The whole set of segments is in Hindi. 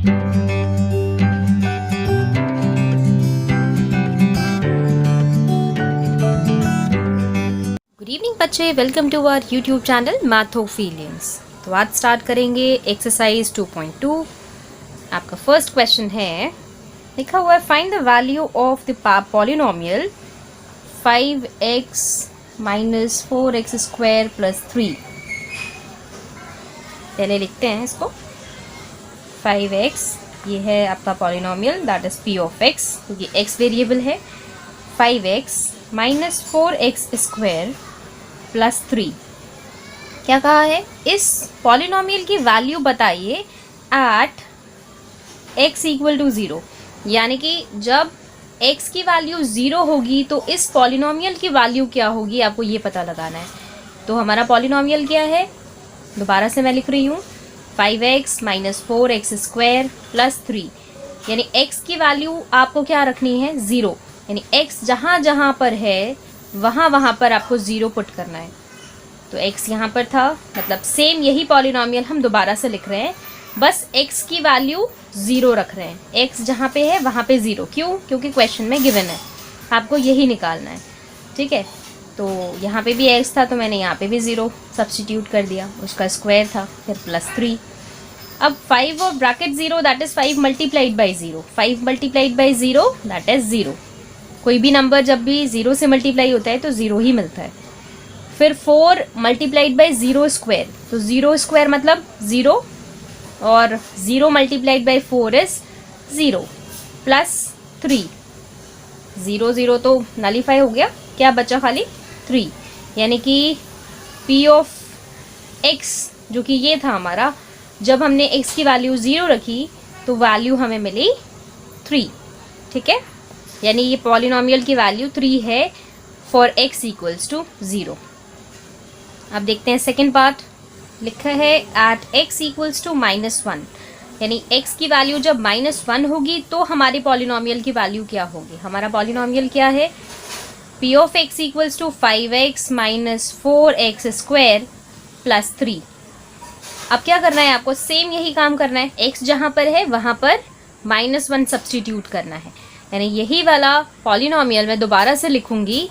गुड इवनिंग बच्चे, welcome to our YouTube channel Mathophilians. तो आज स्टार्ट करेंगे एक्सरसाइज 2.2। आपका फर्स्ट क्वेश्चन है, लिखा हुआ है find the value of the polynomial 5x minus 4x square plus 3। पहले लिखते हैं इसको। 5x ये है आपका polynomial, that is p of x, क्योंकि x वेरिएबल है। 5x minus 4x square plus 3। क्या कहा है? इस पॉलिनोमियल की वैल्यू बताइए एट x इक्वल टू 0, यानी कि जब x की वैल्यू 0 होगी तो इस पॉलिनोमियल की वैल्यू क्या होगी, आपको ये पता लगाना है। तो हमारा पॉलिनोमियल क्या है? दोबारा से मैं लिख रही हूँ, 5x minus 4x square plus 3, यानी x की वैल्यू आपको क्या रखनी है? 0, यानी x जहाँ जहाँ पर है वहाँ पर आपको 0 पुट करना है। तो x यहाँ पर था, मतलब सेम यही पॉलिनोमियल हम दोबारा से लिख रहे हैं, बस x की वैल्यू 0 रख रहे हैं। x जहाँ पे है वहाँ पे 0, क्यों? क्योंकि क्वेश्चन में गिवन है, आपको यही निकालना है। ठीक है, तो यहाँ पे भी x था तो मैंने यहाँ पे भी 0 सब्स्टिट्यूट कर दिया, उसका स्क्वायर था, फिर प्लस 3। अब 5 और bracket 0, that is 5 multiplied by 0। 5 multiplied by 0 that is 0। कोई भी नंबर जब भी 0 से मल्टीप्लाई होता है तो 0 ही मिलता है। फिर 4 मल्टीप्लाइड बाई 0 स्क्वायर, तो 0 स्क्वायर मतलब 0, और 0 मल्टीप्लाइड बाई 4 इज 0 प्लस 3। 0 0 तो नलीफाई हो गया, क्या बचा? खाली 3, यानी कि p ऑफ x जो कि ये था हमारा, जब हमने x की वैल्यू 0 रखी तो वैल्यू हमें मिली 3। ठीक है, यानी ये पॉलिनोमियल की वैल्यू 3 है फॉर x इक्वल्स टू 0। अब देखते हैं सेकेंड पार्ट। लिखा है एट x इक्वल्स टू -1, यानी x की वैल्यू जब -1 होगी तो हमारी पॉलिनोमियल की वैल्यू क्या होगी? हमारा पॉलिनोमियल क्या है? p of x equals to 5x minus 4x square plus 3। अब क्या करना है आपको? सेम यही काम करना है, x जहाँ पर है वहाँ पर -1 सब्स्टिट्यूट करना है, यानी यही वाला पॉलिनोमियल मैं दोबारा से लिखूंगी।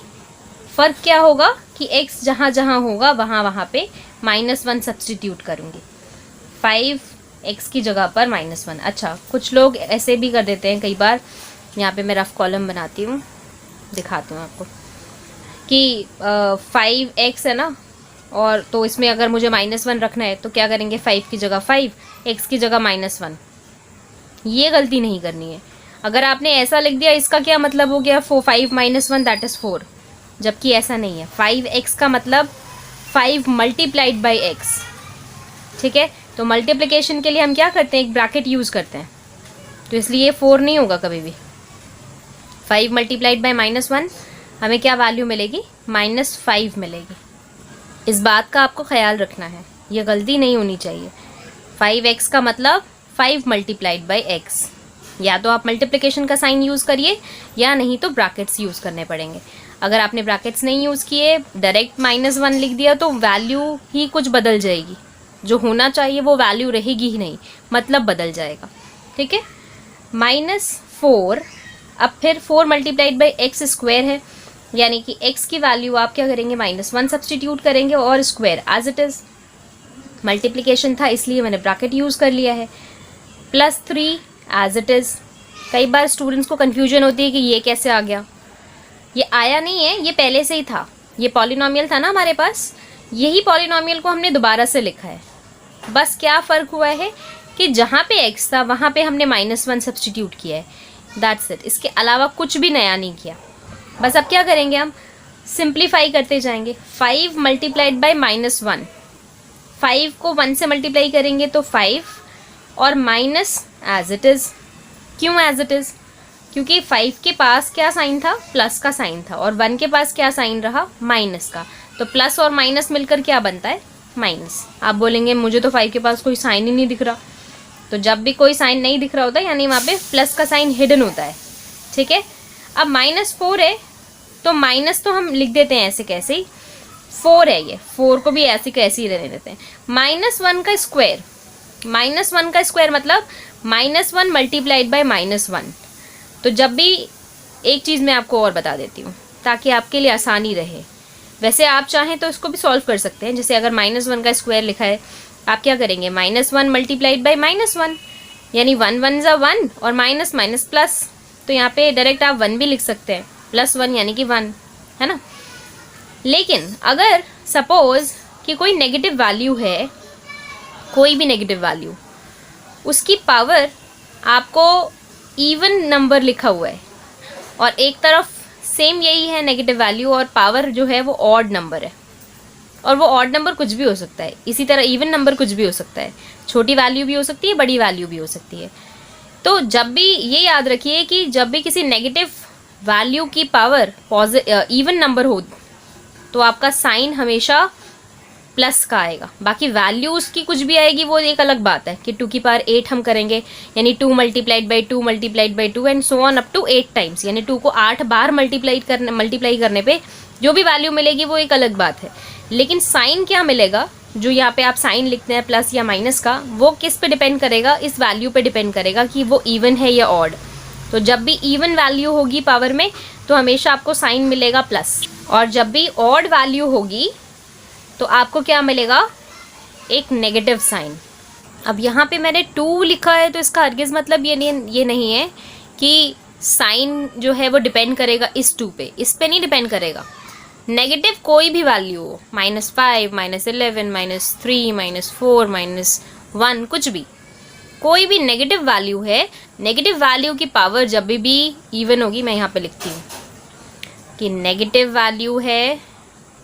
फ़र्क क्या होगा कि x जहाँ जहाँ होगा वहाँ पे -1 सब्स्टिट्यूट करूँगी। 5x की जगह पर -1। अच्छा, कुछ लोग ऐसे भी कर देते हैं कई बार, यहाँ पे मैं रफ कॉलम बनाती हूँ, दिखाती हूँ आपको कि 5x है ना, और तो इसमें अगर मुझे -1 रखना है तो क्या करेंगे? 5 की जगह 5, x की जगह -1। ये गलती नहीं करनी है। अगर आपने ऐसा लिख दिया, इसका क्या मतलब हो गया? 5 माइनस 1 दैट इज़ 4, जबकि ऐसा नहीं है। 5x का मतलब 5 मल्टीप्लाइड बाई x। ठीक है, तो मल्टीप्लिकेशन के लिए हम क्या करते हैं? एक ब्रैकेट यूज़ करते हैं, तो इसलिए 4 नहीं होगा कभी भी। 5 मल्टीप्लाइड बाई -1, हमें क्या वैल्यू मिलेगी? -5 मिलेगी। इस बात का आपको ख्याल रखना है, ये गलती नहीं होनी चाहिए। 5x का मतलब 5 मल्टीप्लाइड बाई x। या तो आप मल्टीप्लिकेशन का साइन यूज़ करिए, या नहीं तो ब्रैकेट्स यूज़ करने पड़ेंगे। अगर आपने ब्रैकेट्स नहीं यूज़ किए, डायरेक्ट -1 लिख दिया, तो वैल्यू ही कुछ बदल जाएगी, जो होना चाहिए वो वैल्यू रहेगी ही नहीं, मतलब बदल जाएगा। ठीक है, -4, अब फिर 4 मल्टीप्लाइड बाई x स्क्वायर है, यानी कि x की वैल्यू आप क्या करेंगे? -1 सब्स्टिट्यूट करेंगे और square as it is. Multiplication था इसलिए मैंने ब्रैकेट यूज़ कर लिया है, प्लस 3 एज इट इज़। कई बार स्टूडेंट्स को कन्फ्यूजन होती है कि ये कैसे आ गया। ये आया नहीं है, ये पहले से ही था। ये पॉलिनोमियल था ना हमारे पास, यही पॉलिनोमियल को हमने दोबारा से लिखा है। बस क्या फ़र्क हुआ है कि जहाँ पे x था वहाँ पे हमने -1 सब्स्टिट्यूट किया है, दैट्स इट। इसके अलावा कुछ भी नया नहीं किया। बस अब क्या करेंगे? हम सिंप्लीफाई करते जाएंगे। 5 मल्टीप्लाइड बाई -1, 5 को 1 से मल्टीप्लाई करेंगे तो 5, और माइनस एज इट इज़। क्यों एज इट इज़? क्योंकि 5 के पास क्या साइन था? प्लस का साइन था, और 1 के पास क्या साइन रहा? माइनस का। तो प्लस और माइनस मिलकर क्या बनता है? माइनस। आप बोलेंगे मुझे तो 5 के पास कोई साइन ही नहीं दिख रहा। तो जब भी कोई साइन नहीं दिख रहा होता है, यानी वहाँ पे प्लस का साइन हिडन होता है। ठीक है, अब -4 है तो माइनस तो हम लिख देते हैं ऐसे कैसे ही, 4 है ये, 4 को भी ऐसे कैसे ही रहने देते हैं। -1 का स्क्वायर, -1 का स्क्वायर मतलब -1 मल्टीप्लाइड बाय -1। तो जब भी, एक चीज़ मैं आपको और बता देती हूँ ताकि आपके लिए आसानी रहे। वैसे आप चाहें तो इसको भी सॉल्व कर सकते हैं। जैसे अगर -1 का स्क्वायर लिखा है, आप क्या करेंगे, -1 मल्टीप्लाइड बाय -1, यानी 1 1 ज़ा 1 और माइनस माइनस प्लस। तो यहाँ पे डायरेक्ट आप 1 भी लिख सकते हैं, +1 यानी कि 1, है ना। लेकिन अगर सपोज कि कोई नेगेटिव वैल्यू है, कोई भी नेगेटिव वैल्यू, उसकी पावर आपको इवन नंबर लिखा हुआ है और एक तरफ सेम यही है नेगेटिव वैल्यू और पावर जो है वो ऑड नंबर है, और वो ऑड नंबर कुछ भी हो सकता है। इसी तरह इवन नंबर कुछ भी हो सकता है, छोटी वैल्यू भी हो सकती है, बड़ी वैल्यू भी हो सकती है। तो जब भी ये याद रखिए कि जब भी किसी नेगेटिव वैल्यू की पावर इवन नंबर हो तो आपका साइन हमेशा प्लस का आएगा। बाकी वैल्यू उसकी कुछ भी आएगी वो एक अलग बात है कि 2 की पावर 8 हम करेंगे, यानी 2 multiplied by 2 multiplied by 2 and so on up to 8 times, यानी 2 को 8 बार मल्टीप्लाई करने पे जो भी वैल्यू मिलेगी वो एक अलग बात है। लेकिन साइन क्या मिलेगा, जो यहाँ पे आप साइन लिखते हैं प्लस या माइनस का, वो किस पे डिपेंड करेगा, इस वैल्यू पे डिपेंड करेगा कि वो इवन है या ऑड। तो जब भी इवन वैल्यू होगी पावर में तो हमेशा आपको साइन मिलेगा प्लस, और जब भी ऑड वैल्यू होगी तो आपको क्या मिलेगा, एक नेगेटिव साइन। अब यहाँ पे मैंने 2 लिखा है तो इसका हरगिज़ मतलब ये नहीं है कि साइन जो है वो डिपेंड करेगा इस 2 पे, इस पे नहीं डिपेंड करेगा। नेगेटिव कोई भी वैल्यू हो, -5, -11, -3, -4, -1, कुछ भी, कोई भी नेगेटिव वैल्यू है, नेगेटिव वैल्यू की पावर जब भी इवन होगी, मैं यहाँ पे लिखती हूँ कि नेगेटिव वैल्यू है,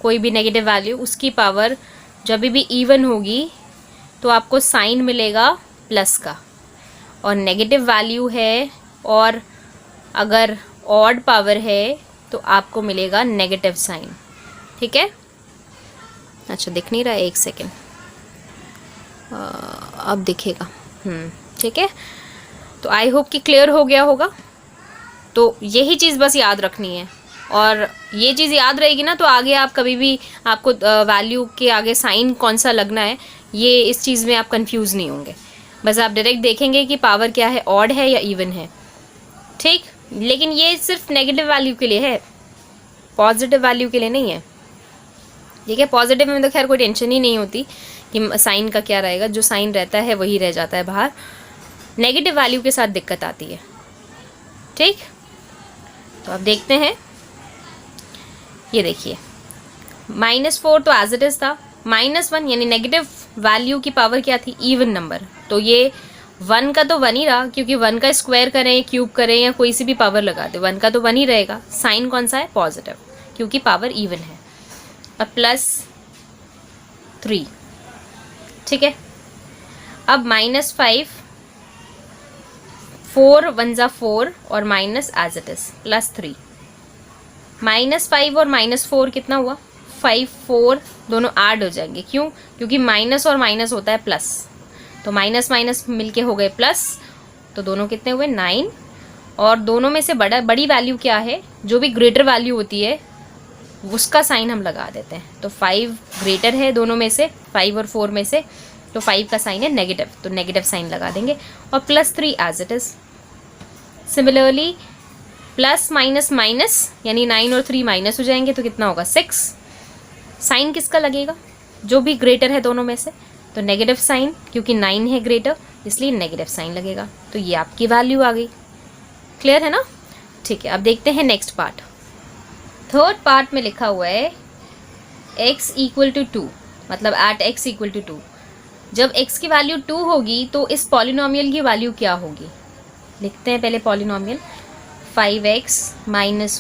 कोई भी नेगेटिव वैल्यू, उसकी पावर जब भी इवन होगी तो आपको साइन मिलेगा प्लस का, और नेगेटिव वैल्यू है और अगर ऑड पावर है तो आपको मिलेगा नेगेटिव साइन। ठीक है, अच्छा दिख नहीं रहा है, 1 सेकेंड, अब दिखेगा। ठीक है, तो आई होप कि क्लियर हो गया होगा। तो यही चीज़ बस याद रखनी है, और ये चीज़ याद रहेगी ना तो आगे आप कभी भी, आपको वैल्यू के आगे साइन कौन सा लगना है, ये इस चीज़ में आप कंफ्यूज नहीं होंगे। बस आप डायरेक्ट देखेंगे कि पावर क्या है, ऑड है या इवन है। ठीक, लेकिन ये सिर्फ नेगेटिव वैल्यू के लिए है, पॉजिटिव वैल्यू के लिए नहीं है। ठीक है, पॉजिटिव में तो खैर कोई टेंशन ही नहीं होती कि साइन का क्या रहेगा, जो साइन रहता है वही रह जाता है बाहर। नेगेटिव वैल्यू के साथ दिक्कत आती है। ठीक, तो अब देखते हैं, ये देखिए -4 तो एज इट इज़ था, -1 यानी नेगेटिव वैल्यू की पावर क्या थी, इवन नंबर, तो ये 1 का तो 1 ही रहा, क्योंकि 1 का स्क्वायर करें, क्यूब करें या कोई सी भी पावर लगा दे, 1 का तो 1 ही रहेगा। साइन कौन सा है, पॉजिटिव, क्योंकि पावर इवन है। अब +3, ठीक है। अब -5, 4 1 ज़ा 4 और माइनस एज इट इज़ +3, -5 और -4 कितना हुआ, 5 4, दोनों ऐड हो जाएंगे। क्यों, क्योंकि माइनस और माइनस होता है प्लस, तो माइनस माइनस मिलके हो गए प्लस, तो दोनों कितने हुए, 9। और दोनों में से बड़ी वैल्यू क्या है, जो भी ग्रेटर वैल्यू होती है उसका साइन हम लगा देते हैं। तो 5 ग्रेटर है दोनों में से, 5 और 4 में से, तो 5 का साइन है नेगेटिव, तो नेगेटिव साइन लगा देंगे। और +3 as it is. Similarly plus minus minus, यानी 9 और 3 माइनस हो जाएंगे, तो कितना होगा, 6। साइन किसका लगेगा, जो भी ग्रेटर है दोनों में से, तो नेगेटिव साइन, क्योंकि 9 है ग्रेटर इसलिए नेगेटिव साइन लगेगा। तो ये आपकी वैल्यू आ गई। क्लियर है ना। ठीक है, अब देखते हैं नेक्स्ट पार्ट। थर्ड पार्ट में लिखा हुआ है x = 2, मतलब एट x = 2। जब x की वैल्यू 2 होगी तो इस पॉलिनोमियल की वैल्यू क्या होगी, लिखते हैं पहले पॉलिनोमियल। 5x -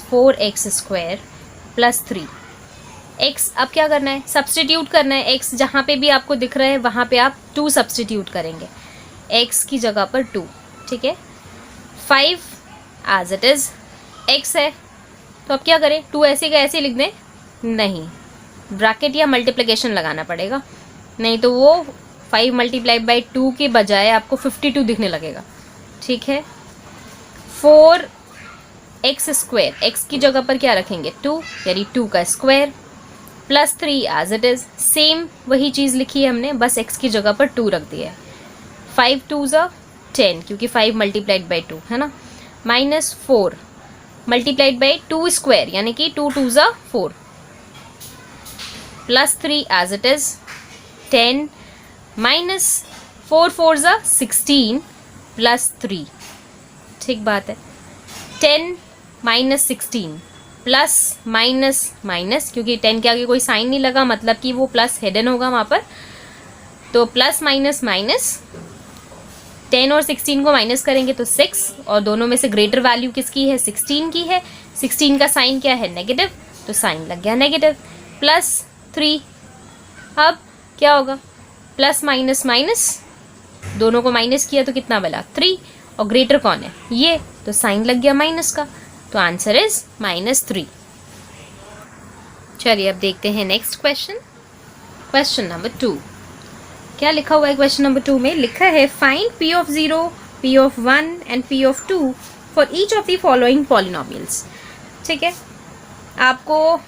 4x² + 3। x अब क्या करना है, सब्सटीट्यूट करना है। x जहाँ पे भी आपको दिख रहा है वहाँ पे आप 2 सब्सटीट्यूट करेंगे, x की जगह पर 2। ठीक है, 5 एज इट इज़, x है तो अब क्या करें, 2 ऐसे का ऐसे लिख दें, नहीं, ब्रैकेट या मल्टीप्लिकेशन लगाना पड़ेगा, नहीं तो वो 5 × 2 के बजाय आपको 52 दिखने लगेगा। ठीक है, 4x² x की जगह पर क्या रखेंगे, 2, यानी 2 का square, +3 as it is, same वही चीज़ लिखी है हमने, बस x की जगह पर 2 रख दिया है। 5 2 ज़ा 10 क्योंकि 5 मल्टीप्लाइड बाई 2 है ना, माइनस 4 मल्टीप्लाइड बाई 2 स्क्वायर यानी कि 2 2 ज़ा 4 plus 3 as it is 10 minus 4 4 ज़ा 16 प्लस 3, ठीक बात है। 10 माइनस 16 प्लस माइनस माइनस, क्योंकि 10 के आगे कोई साइन नहीं लगा मतलब कि वो प्लस हिडन होगा वहाँ पर, तो प्लस माइनस माइनस 10 और 16 को माइनस करेंगे तो 6, और दोनों में से ग्रेटर वैल्यू किसकी है, 16 की है। 16 का साइन क्या है, नेगेटिव, तो साइन लग गया नेगेटिव, प्लस 3। अब क्या होगा, प्लस माइनस माइनस, दोनों को माइनस किया तो कितना बना 3, और ग्रेटर कौन है ये, तो साइन लग गया माइनस का, तो आंसर इज -3। चलिए अब देखते हैं नेक्स्ट क्वेश्चन। क्वेश्चन नंबर 2, क्या लिखा हुआ है क्वेश्चन नंबर 2 में, लिखा है find p of 0, p of 1 and p of 2 for each of the following polynomials. ठीक है, आपको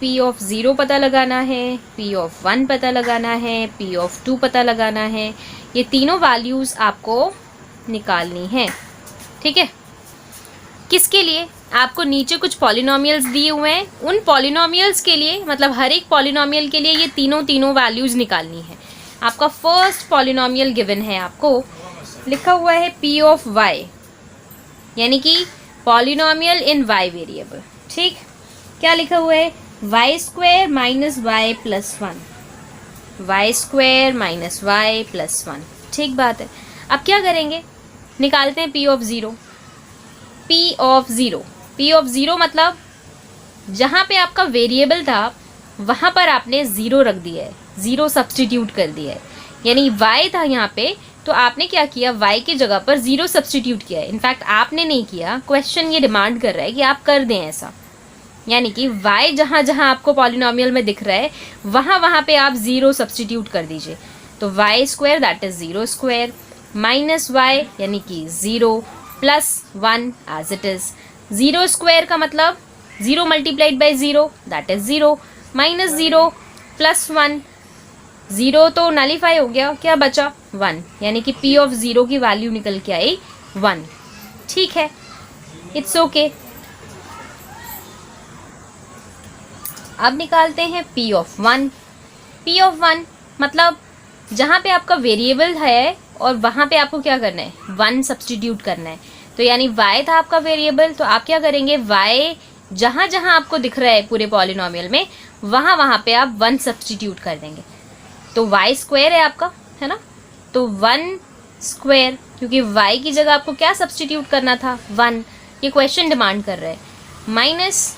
p of 0 पता लगाना है, p of 1 पता लगाना है, p of 2 पता लगाना है, ये तीनों वैल्यूज़ आपको निकालनी है। ठीक है, किसके लिए, आपको नीचे कुछ पॉलिनोमियल्स दिए हुए हैं, उन पॉलिनोमियल्स के लिए, मतलब हर एक पॉलिनोमियल के लिए ये तीनों वैल्यूज़ निकालनी है। आपका फर्स्ट पॉलिनोमियल गिवन है, आपको लिखा हुआ है p of y, यानी कि पॉलिनोमियल इन y वेरिएबल। ठीक, क्या लिखा हुआ है, y square minus Y plus 1, Y square minus Y plus 1। ठीक बात है, अब क्या करेंगे, निकालते हैं p of 0। p of 0, p of 0 मतलब जहाँ पे आपका वेरिएबल था वहाँ पर आपने 0 रख दिया है, 0 सब्सटीट्यूट कर दिया है, यानी y था यहाँ पे, तो आपने क्या किया, y की जगह पर 0 सब्सटीट्यूट किया है। इनफैक्ट आपने नहीं किया, क्वेश्चन ये डिमांड कर रहा है कि आप कर दें ऐसा, यानी कि y जहाँ जहाँ आपको पॉलिनोमियल में दिख रहा है वहाँ वहाँ पे आप 0 सब्सटीट्यूट कर दीजिए। तो y square that is 0 square minus Y यानी कि 0 plus 1 as it is. 0 square का मतलब 0 multiplied by 0 that is 0, minus 0 plus 1, 0 तो नलीफाई हो गया, क्या बचा 1, यानी कि p of 0 की वैल्यू निकल के आई 1। ठीक है, इट्स ओके। अब निकालते हैं p of 1। p of 1 मतलब जहाँ पे आपका वेरिएबल है और वहाँ पे आपको क्या करना है, 1 सब्सटीट्यूट करना है। तो यानी y था आपका वेरिएबल, तो आप क्या करेंगे, y जहाँ जहाँ आपको दिख रहा है पूरे पॉलिनोमियल में वहाँ वहाँ पे आप 1 सब्सटीट्यूट कर देंगे। तो y स्क्वायर है आपका, है ना, तो 1 स्क्वायर, क्योंकि y की जगह आपको क्या सब्सटीट्यूट करना था, 1, ये क्वेश्चन डिमांड कर रहा है, माइनस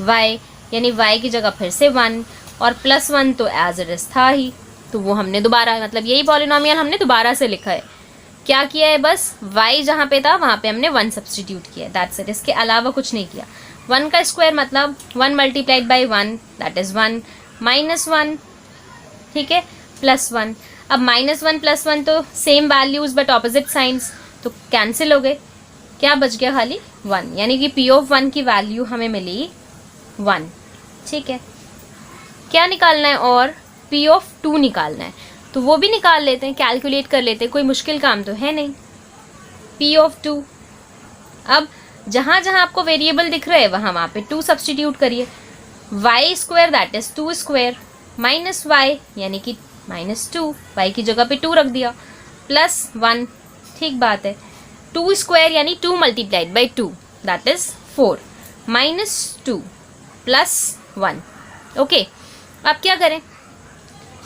y यानी y की जगह फिर से 1, और प्लस 1 तो एज इट इज था ही, तो वो हमने दोबारा, मतलब यही पॉलिनोमियल हमने दोबारा से लिखा है। क्या किया है, बस y जहाँ पे था वहाँ पे हमने 1 सब्सटीट्यूट किया, दैट्स इट, इसके अलावा कुछ नहीं किया। 1 का स्क्वायर मतलब 1 multiplied by 1 that is 1, minus 1, ठीक है, प्लस 1। अब माइनस 1 प्लस 1 तो same values but opposite science, तो कैंसिल हो गए, क्या बच गया, खाली 1, यानी कि p of 1 की वैल्यू हमें मिली 1। ठीक है, क्या निकालना है, और p of 2 निकालना है, तो वो भी निकाल लेते हैं, कैलकुलेट कर लेते हैं, कोई मुश्किल काम तो है नहीं। p of 2, अब जहाँ जहाँ आपको वेरिएबल दिख रहा है वहाँ पे 2 सब्सटीट्यूट करिए। y square that is 2 square minus Y यानी कि माइनस 2, y की जगह पे 2 रख दिया, प्लस 1, ठीक बात है, 2 स्क्वायर यानी 2 multiplied by 2 that is 4, minus 2 plus 1। Okay, अब क्या करें,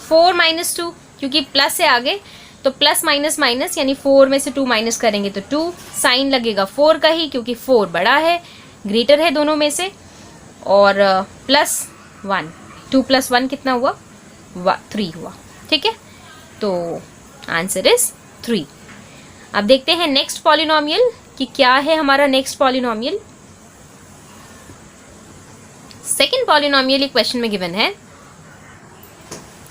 4 माइनस 2, क्योंकि प्लस से आगे तो प्लस माइनस माइनस यानी 4 में से 2 माइनस करेंगे तो 2, साइन लगेगा 4 का ही क्योंकि 4 बड़ा है, ग्रेटर है दोनों में से, और प्लस 1, 2 प्लस 1 कितना हुआ, 3 हुआ। ठीक है, तो आंसर इज 3। अब देखते हैं नेक्स्ट पॉलिनोमियल कि क्या है हमारा नेक्स्ट पॉलिनोमियल। सेकेंड पॉलिनोमियल एक क्वेश्चन में गिवन है।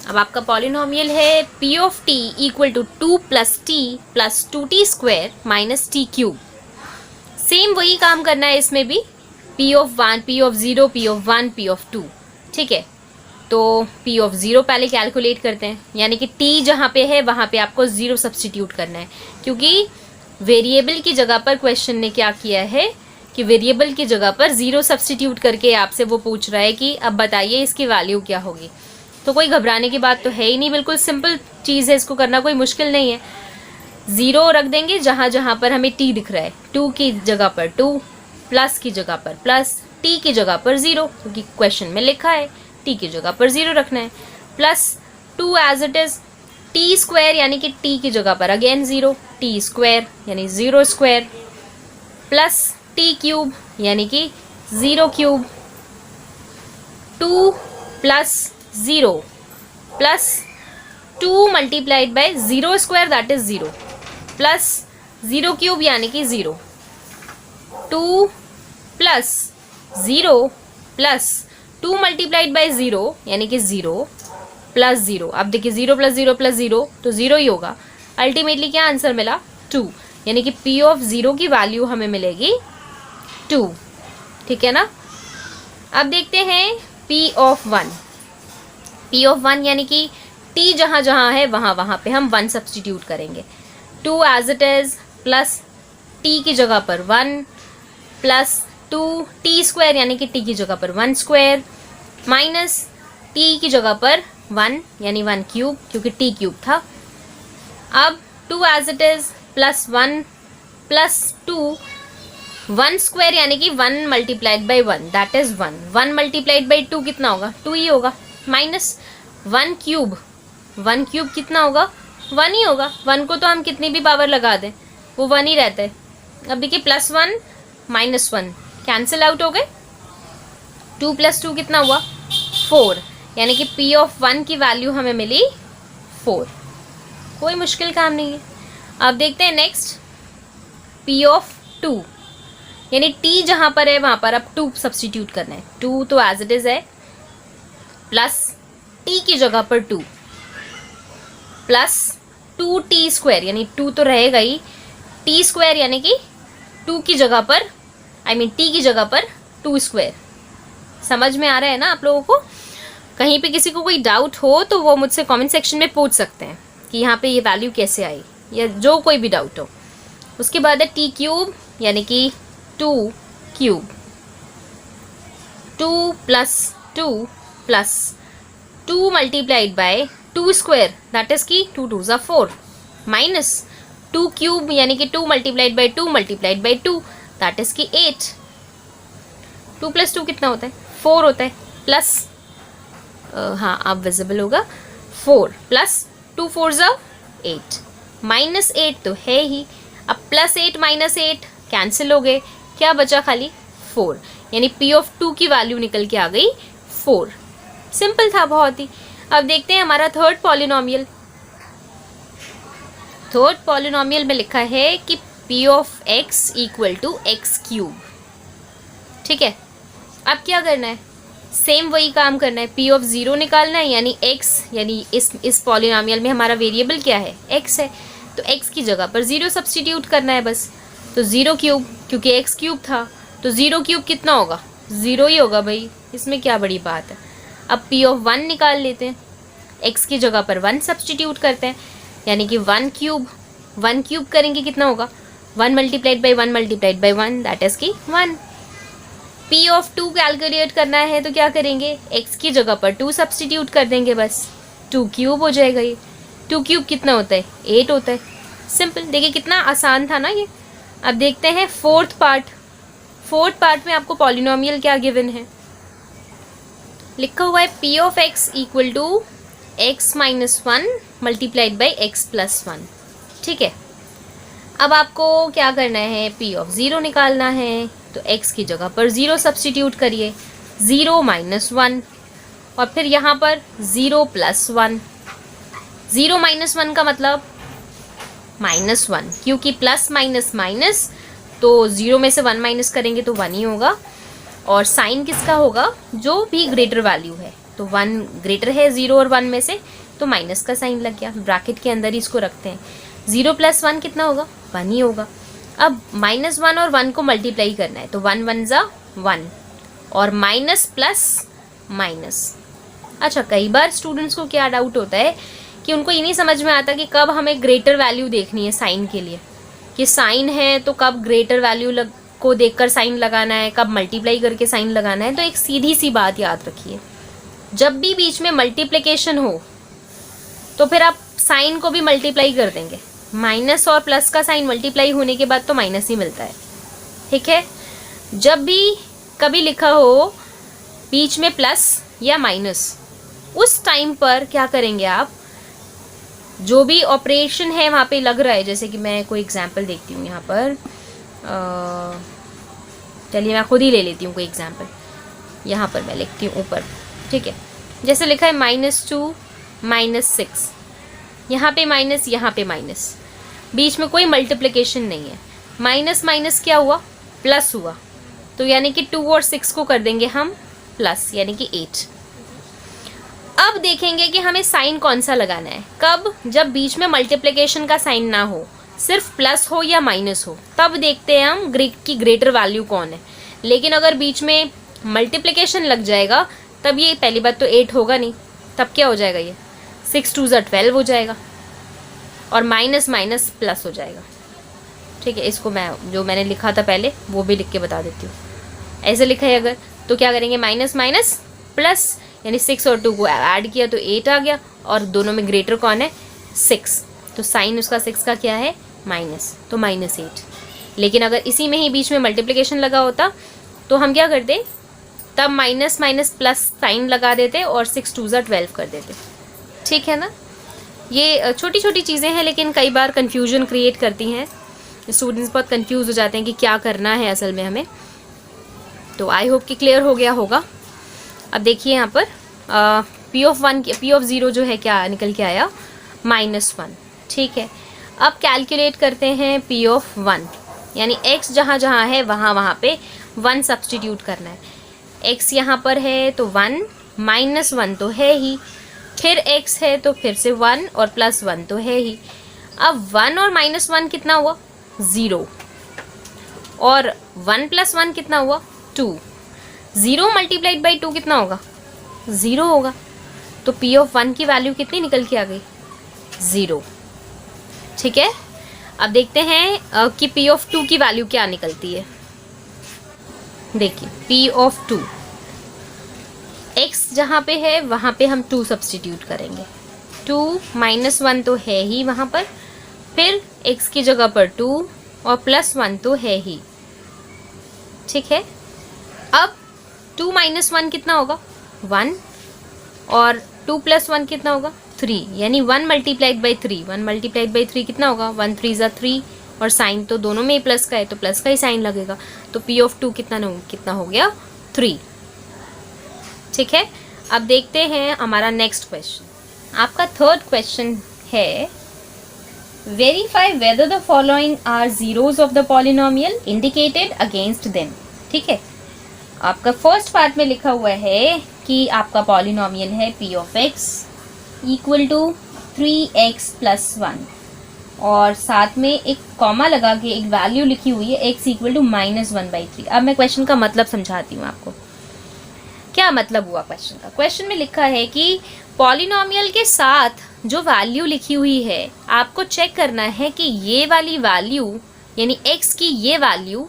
अब आपका पॉलिनोमियल है p of t equal to 2 plus T plus 2t square minus T cube. Same वही काम करना है इसमें भी, p of 1, p of 0, p of 1, p of 2। ठीक है, तो P ऑफ 0 पहले कैलकुलेट करते हैं, यानी कि T जहाँ पे है वहाँ पे आपको 0 सब्सटीट्यूट करना है, क्योंकि वेरिएबल की जगह पर क्वेश्चन ने क्या किया है कि वेरिएबल की जगह पर 0 सब्सटीट्यूट करके आपसे वो पूछ रहा है कि अब बताइए इसकी वैल्यू क्या होगी। तो कोई घबराने की बात तो है ही नहीं, बिल्कुल सिंपल चीज़ है, इसको करना कोई मुश्किल नहीं है। 0 रख देंगे जहाँ जहाँ पर हमें T दिख रहा है, 2 की जगह पर 2, प्लस की जगह पर प्लस, T की जगह पर 0, क्योंकि क्वेश्चन में लिखा है T की जगह पर 0 रखना है, plus 2 as it is, T square यानी कि T की जगह पर अगेन 0, T स्क्वायर यानी 0 स्क्वायर, प्लस T क्यूब यानी कि 0 cube, 2 plus 0 plus 2 multiplied by 0 square that is 0, plus 0 cube यानी कि 0, 2 प्लस 0 प्लस 2 मल्टीप्लाइड बाय 0 यानी कि 0 प्लस 0। अब देखिए 0 प्लस 0 प्लस 0 तो 0 ही होगा। अल्टीमेटली क्या आंसर मिला? 2, यानी कि P ऑफ 0 की वैल्यू हमें मिलेगी 2। ठीक है ना। अब देखते हैं P ऑफ 1। P ऑफ 1 यानी कि T जहाँ जहाँ है वहाँ वहाँ पे हम 1 सब्सटीट्यूट करेंगे। 2 as it is plus T की जगह पर 1 प्लस 2 T स्क्वायर यानी कि T की जगह पर 1 स्क्वायर माइनस T की जगह पर 1 यानी 1 क्यूब, क्योंकि T क्यूब था। अब 2 as it is plus 1 plus 2 1 square यानी कि 1 multiplied by 1 that is 1, 1 multiplied by 2 कितना होगा? 2 ही होगा, माइनस 1 क्यूब, 1 क्यूब कितना होगा? 1 ही होगा। 1 को तो हम कितनी भी पावर लगा दें वो 1 ही रहता है। अब देखिए प्लस 1 माइनस 1 कैंसिल आउट हो गए, 2 प्लस 2 कितना हुआ? 4, यानी कि P ऑफ 1 की वैल्यू हमें मिली 4। कोई मुश्किल काम नहीं है। अब देखते हैं नेक्स्ट P ऑफ 2, यानी T जहाँ पर है वहाँ पर अब 2 सब्सटीट्यूट करना है। 2 तो एज इट इज़ है, प्लस T की जगह पर 2 प्लस 2T स्क्वायर यानी 2 तो रहेगा ही, T स्क्वायर यानी कि 2 की जगह पर T की जगह पर 2 स्क्वायर। समझ में आ रहा है ना आप लोगों को? कहीं पे किसी को कोई डाउट हो तो वो मुझसे कमेंट सेक्शन में पूछ सकते हैं कि यहाँ पे ये वैल्यू कैसे आई, या जो कोई भी डाउट हो। उसके बाद है T क्यूब यानी कि 2 cube, 2 plus 2 plus 2 multiplied by 2 square that is की 2 2 ज़ा 4 माइनस 2 क्यूब यानी कि 2 multiplied by 2 multiplied by 2 that is की 8। 2 प्लस 2 कितना होता है? 4 होता है, प्लस हाँ अब विजिबल होगा, 4 प्लस 2 4 ज़ा 8 माइनस 8 तो है ही। अब प्लस 8 माइनस 8 कैंसिल हो गए, क्या बचा? खाली 4, यानी P ऑफ 2 की वैल्यू निकल के आ गई 4। सिंपल था बहुत ही। अब देखते हैं हमारा थर्ड पॉलिनोमियल। थर्ड पॉलिनोमियल में लिखा है कि P of x equal to X cube. ठीक है, अब क्या करना है? सेम वही काम करना है, P ऑफ 0 निकालना है, यानी x, यानी इस पॉलिनोमियल में हमारा वेरिएबल क्या है? x है, तो x की जगह पर 0 सब्सटीट्यूट करना है बस। तो 0 क्यूब, क्योंकि x क्यूब था तो 0 क्यूब कितना होगा? 0 ही होगा भाई, इसमें क्या बड़ी बात है। अब P ऑफ 1 निकाल लेते हैं, x की जगह पर 1 सब्सटीट्यूट करते हैं, यानी कि 1 क्यूब, 1 क्यूब करेंगे कितना होगा? 1 multiplied by 1 multiplied by 1 that is की 1। P ऑफ 2 कैलकुलेट करना है तो क्या करेंगे? x की जगह पर 2 सब्सटीट्यूट कर देंगे बस, 2 क्यूब हो जाएगा ये। 2 क्यूब कितना होता है? 8 होता है। सिंपल, देखिए कितना आसान था ना ये। अब देखते हैं फोर्थ पार्ट। फोर्थ पार्ट में आपको पॉलिनोमियल क्या गिवन है? लिखा हुआ है P of x equal to x minus 1 multiplied by x plus 1। ठीक है, अब आपको क्या करना है? P ऑफ 0 निकालना है, तो x की जगह पर 0 सब्सटीट्यूट करिए, 0 माइनस 1 और फिर यहाँ पर 0 प्लस 1। 0 माइनस 1 का मतलब माइनस 1, क्योंकि प्लस माइनस माइनस, तो 0 में से 1 माइनस करेंगे तो 1 ही होगा। और साइन किसका होगा? जो भी ग्रेटर वैल्यू है, तो 1 ग्रेटर है 0 और 1 में से, तो माइनस का साइन लग गया। ब्रैकेट के अंदर ही इसको रखते हैं। 0 प्लस 1 कितना होगा? 1 ही होगा। अब माइनस 1 और 1 को मल्टीप्लाई करना है, तो 1 1 ज़ा 1 और माइनस प्लस माइनस अच्छा, कई बार स्टूडेंट्स को क्या डाउट होता है कि उनको ये नहीं समझ में आता कि कब हमें ग्रेटर वैल्यू देखनी है साइन के लिए, कि साइन है तो कब ग्रेटर वैल्यू को देखकर साइन लगाना है, कब मल्टीप्लाई करके साइन लगाना है। तो एक सीधी सी बात याद रखिए, जब भी बीच में मल्टीप्लिकेशन हो तो फिर आप साइन को भी मल्टीप्लाई कर देंगे। माइनस और प्लस का साइन मल्टीप्लाई होने के बाद तो माइनस ही मिलता है, ठीक है। जब भी कभी लिखा हो बीच में प्लस या माइनस, उस टाइम पर क्या करेंगे आप, जो भी ऑपरेशन है वहाँ पे लग रहा है, जैसे कि मैं कोई एग्जांपल देखती हूँ यहाँ पर, चलिए मैं खुद ही ले लेती हूँ कोई एग्जांपल। यहाँ पर मैं लिखती हूँ ऊपर, ठीक है, जैसे लिखा है -2 -6, यहाँ पे माइनस, यहाँ पे माइनस, बीच में कोई मल्टीप्लिकेशन नहीं है। माइनस माइनस क्या हुआ, प्लस हुआ, तो यानी कि 2 और 6 को कर देंगे हम प्लस, यानी कि 8। अब देखेंगे कि हमें साइन कौन सा लगाना है, कब, जब बीच में मल्टीप्लिकेशन का साइन ना हो, सिर्फ प्लस हो या माइनस हो, तब देखते हैं हम की ग्रेटर वैल्यू कौन है। लेकिन अगर बीच में मल्टीप्लिकेशन लग जाएगा तब ये पहली बात तो 8 होगा नहीं, तब क्या हो जाएगा, ये 6 2 12 हो जाएगा और माइनस माइनस प्लस हो जाएगा, ठीक है। इसको मैं जो मैंने लिखा था पहले वो भी लिख के बता देती हूँ। ऐसे लिखा है अगर, तो क्या करेंगे, माइनस माइनस प्लस, यानी 6 और 2 को ऐड किया तो 8 आ गया, और दोनों में ग्रेटर कौन है, 6, तो साइन उसका 6 का क्या है, माइनस, तो -8। लेकिन अगर इसी में ही बीच में मल्टीप्लिकेशन लगा होता तो हम क्या करते, तब माइनस माइनस प्लस साइन लगा देते और 6 2 12 कर देते, ठीक है ना। ये छोटी छोटी चीज़ें हैं लेकिन कई बार कन्फ्यूजन क्रिएट करती हैं, स्टूडेंट्स बहुत कंफ्यूज हो जाते हैं कि क्या करना है असल में हमें। तो आई होप कि क्लियर हो गया होगा। अब देखिए यहाँ पर P(0) जो है क्या निकल के आया, -1, ठीक है। अब कैलकुलेट करते हैं P(1), यानी x जहाँ जहाँ है वहाँ वहाँ पे 1 सब्सटीट्यूट करना है। x यहाँ पर है तो 1, -1 तो है ही, फिर x है तो फिर से 1 और +1 तो है ही। अब 1 और -1 कितना हुआ, 0, और 1 + 1 कितना हुआ, 2। 0 × 2 कितना होगा, 0 होगा। तो P(1) की वैल्यू कितनी निकल के आ गई, 0, ठीक है। अब देखते हैं कि P(2) की वैल्यू क्या निकलती है। देखिए P(2), x जहाँ पे है वहाँ पे हम 2 सब्सटीट्यूट करेंगे, 2 -1 तो है ही वहाँ पर, फिर x की जगह पर 2 और +1 तो है ही, ठीक है। अब 2 - 1 कितना होगा, 1, और 2 + 1 कितना होगा, 3, यानी 1 × 3, 1 × 3 कितना होगा, 1 3 = 3, और साइन तो दोनों में ही प्लस का है तो प्लस का ही साइन लगेगा। तो P(2) कितना हो गया, 3, ठीक है। अब देखते हैं हमारा नेक्स्ट क्वेश्चन। आपका थर्ड क्वेश्चन है, verify whether the following are zeros of the polynomial indicated against them, ठीक है। आपका फर्स्ट पार्ट में लिखा हुआ है कि आपका पॉलिनोमियल है P(x) = 3x + 1, और साथ में एक कॉमा लगा के एक वैल्यू लिखी हुई है x = -1/3। अब मैं क्वेश्चन का मतलब समझाती हूँ आपको, क्या मतलब हुआ क्वेश्चन का। क्वेश्चन में लिखा है कि पॉलिनोमियल के साथ जो वैल्यू लिखी हुई है आपको चेक करना है कि ये वाली वैल्यू यानी x की ये वैल्यू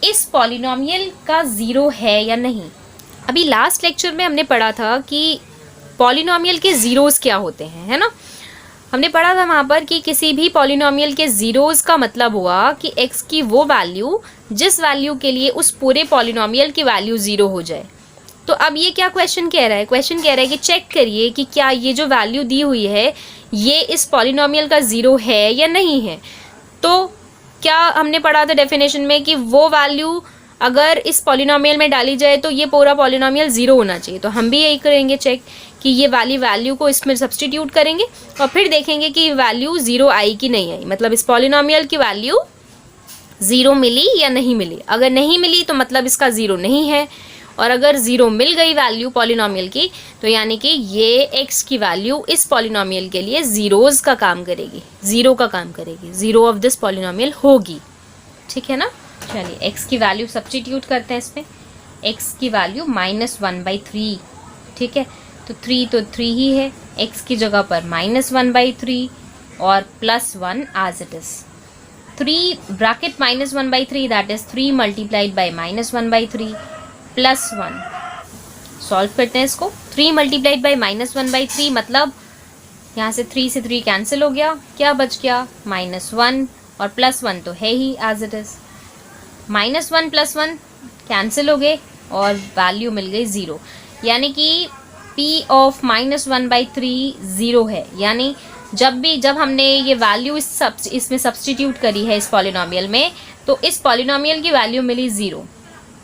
इस पॉलिनोमियल का 0 है या नहीं। अभी लास्ट लेक्चर में हमने पढ़ा था कि पॉलिनोमियल के ज़ीरोज़ क्या होते हैं, है ना। हमने पढ़ा था वहाँ पर कि किसी भी पॉलिनोमियल के ज़ीरोज़ का मतलब हुआ कि x की वो वैल्यू जिस वैल्यू के लिए उस पूरे पॉलिनोमियल की वैल्यू 0 हो जाए। तो अब ये क्या क्वेश्चन कह रहा है, क्वेश्चन कह रहा है कि चेक करिए कि क्या ये जो वैल्यू दी हुई है ये इस पॉलिनोमियल का 0 है या नहीं है। तो क्या हमने पढ़ा था डेफिनेशन में कि वो वैल्यू अगर इस पॉलिनोमियल में डाली जाए तो ये पूरा पॉलिनोमियल 0 होना चाहिए। तो हम भी यही करेंगे चेक कि ये वाली वैल्यू को इसमें सब्सटीट्यूट करेंगे और फिर देखेंगे कि वैल्यू 0 आई कि नहीं आई, मतलब इस पॉलिनोमियल की वैल्यू 0 मिली या नहीं मिली। अगर नहीं मिली तो मतलब इसका 0 नहीं है, और अगर 0 मिल गई वैल्यू पॉलिनोमियल की तो यानी कि ये x की वैल्यू इस पॉलिनोमियल के लिए ज़ीरोज़ का काम करेगी, 0 का काम करेगी, 0 ऑफ दिस पॉलिनोमियल होगी, ठीक है ना। चलिए x की वैल्यू सब्सटीट्यूट करते हैं इसमें। x की वैल्यू -1/3, ठीक है। तो 3 तो 3 ही है, x की जगह पर -1/3 और +1 as it is. 3 bracket -1/3 that is 3 multiplied by -1/3 +1। Solve करते हैं इसको। 3 मल्टीप्लाइड बाई -1/3 मतलब यहाँ से 3 से 3 कैंसिल हो गया, क्या बच गया -1 और +1 तो है ही एज इट इज। -1 +1 कैंसिल हो गए और वैल्यू मिल गई 0, यानी कि p ऑफ -1/3 0 है। यानी जब हमने ये वैल्यू इसमें सब्सटीट्यूट करी है इस पॉलिनोमियल में, तो इस पॉलिनोमियल की वैल्यू मिली 0।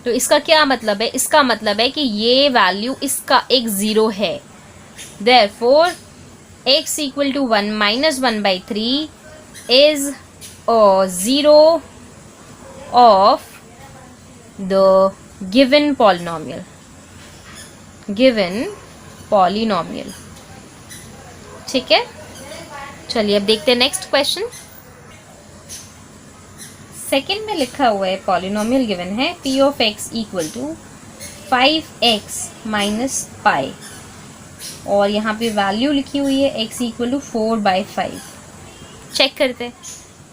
तो इसका क्या मतलब है? इसका मतलब है कि ये वैल्यू इसका एक 0 है। Therefore x equal to 1 -1/3 is 0 of the given polynomial. ठीक है, चलिए अब देखते हैं नेक्स्ट क्वेश्चन। सेकेंड में लिखा हुआ है पॉलिनोमियल गिवन है p of x equal to 5x minus pi, और यहाँ पे वैल्यू लिखी हुई है x इक्वल टू 4/5। चेक करते हैं,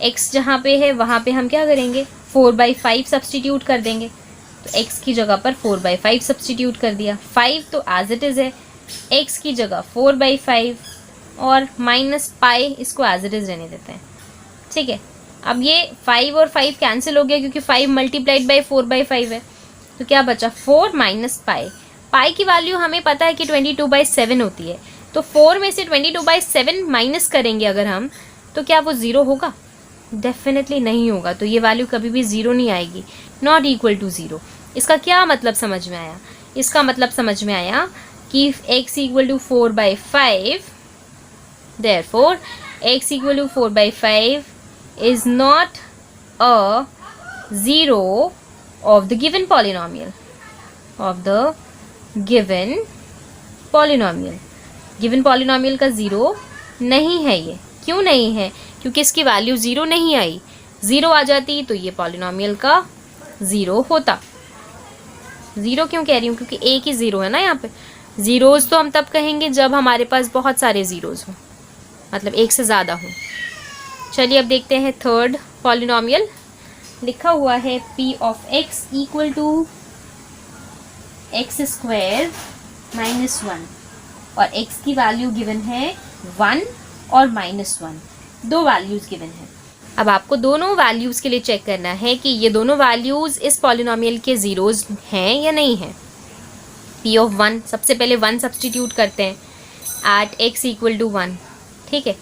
x जहाँ पे है वहाँ पे हम क्या करेंगे, 4/5 सब्सटीट्यूट कर देंगे। तो x की जगह पर 4/5 सब्सटीट्यूट कर दिया, 5 तो एज इट इज़ है, x की जगह 4/5 और माइनस पाई इसको एज इट इज़ रहने देते हैं। ठीक है, अब ये 5 और 5 कैंसिल हो गया क्योंकि 5 मल्टीप्लाइड बाई 4/5 है, तो क्या बचा 4 माइनस पाई। पाई की वैल्यू हमें पता है कि 22/7 होती है, तो 4 में से 22/7 माइनस करेंगे अगर हम, तो क्या वो 0 होगा? डेफिनेटली नहीं होगा। तो ये वैल्यू कभी भी 0 नहीं आएगी, नॉट इक्वल टू 0। इसका क्या मतलब समझ में आया? इसका मतलब समझ में आया कि x equal to 4/5, therefore x equal to 4/5 is not a 0 of the given polynomial, given polynomial का 0 नहीं है ये। क्यों नहीं है? क्योंकि इसकी वैल्यू 0 नहीं आई। 0 आ जाती तो ये पॉलिनोमियल का 0 होता। 0 क्यों कह रही हूँ? क्योंकि एक ही 0 है ना यहाँ पे। ज़ीरोज़ तो हम तब कहेंगे जब हमारे पास बहुत सारे ज़ीरोज़ हों, मतलब एक से ज़्यादा हों। चलिए अब देखते हैं थर्ड पॉलिनोमियल। लिखा हुआ है p of x equal to x square minus 1, और x की वैल्यू गिवन है 1 और -1, दो वैल्यूज़ गिवन है। अब आपको दोनों वैल्यूज़ के लिए चेक करना है कि ये दोनों वैल्यूज़ इस पॉलिनोमियल के ज़ीरोज़ हैं या नहीं हैं। p ऑफ 1, सबसे पहले 1 सब्सटीट्यूट करते हैं एट x इक्वल टू 1। ठीक है,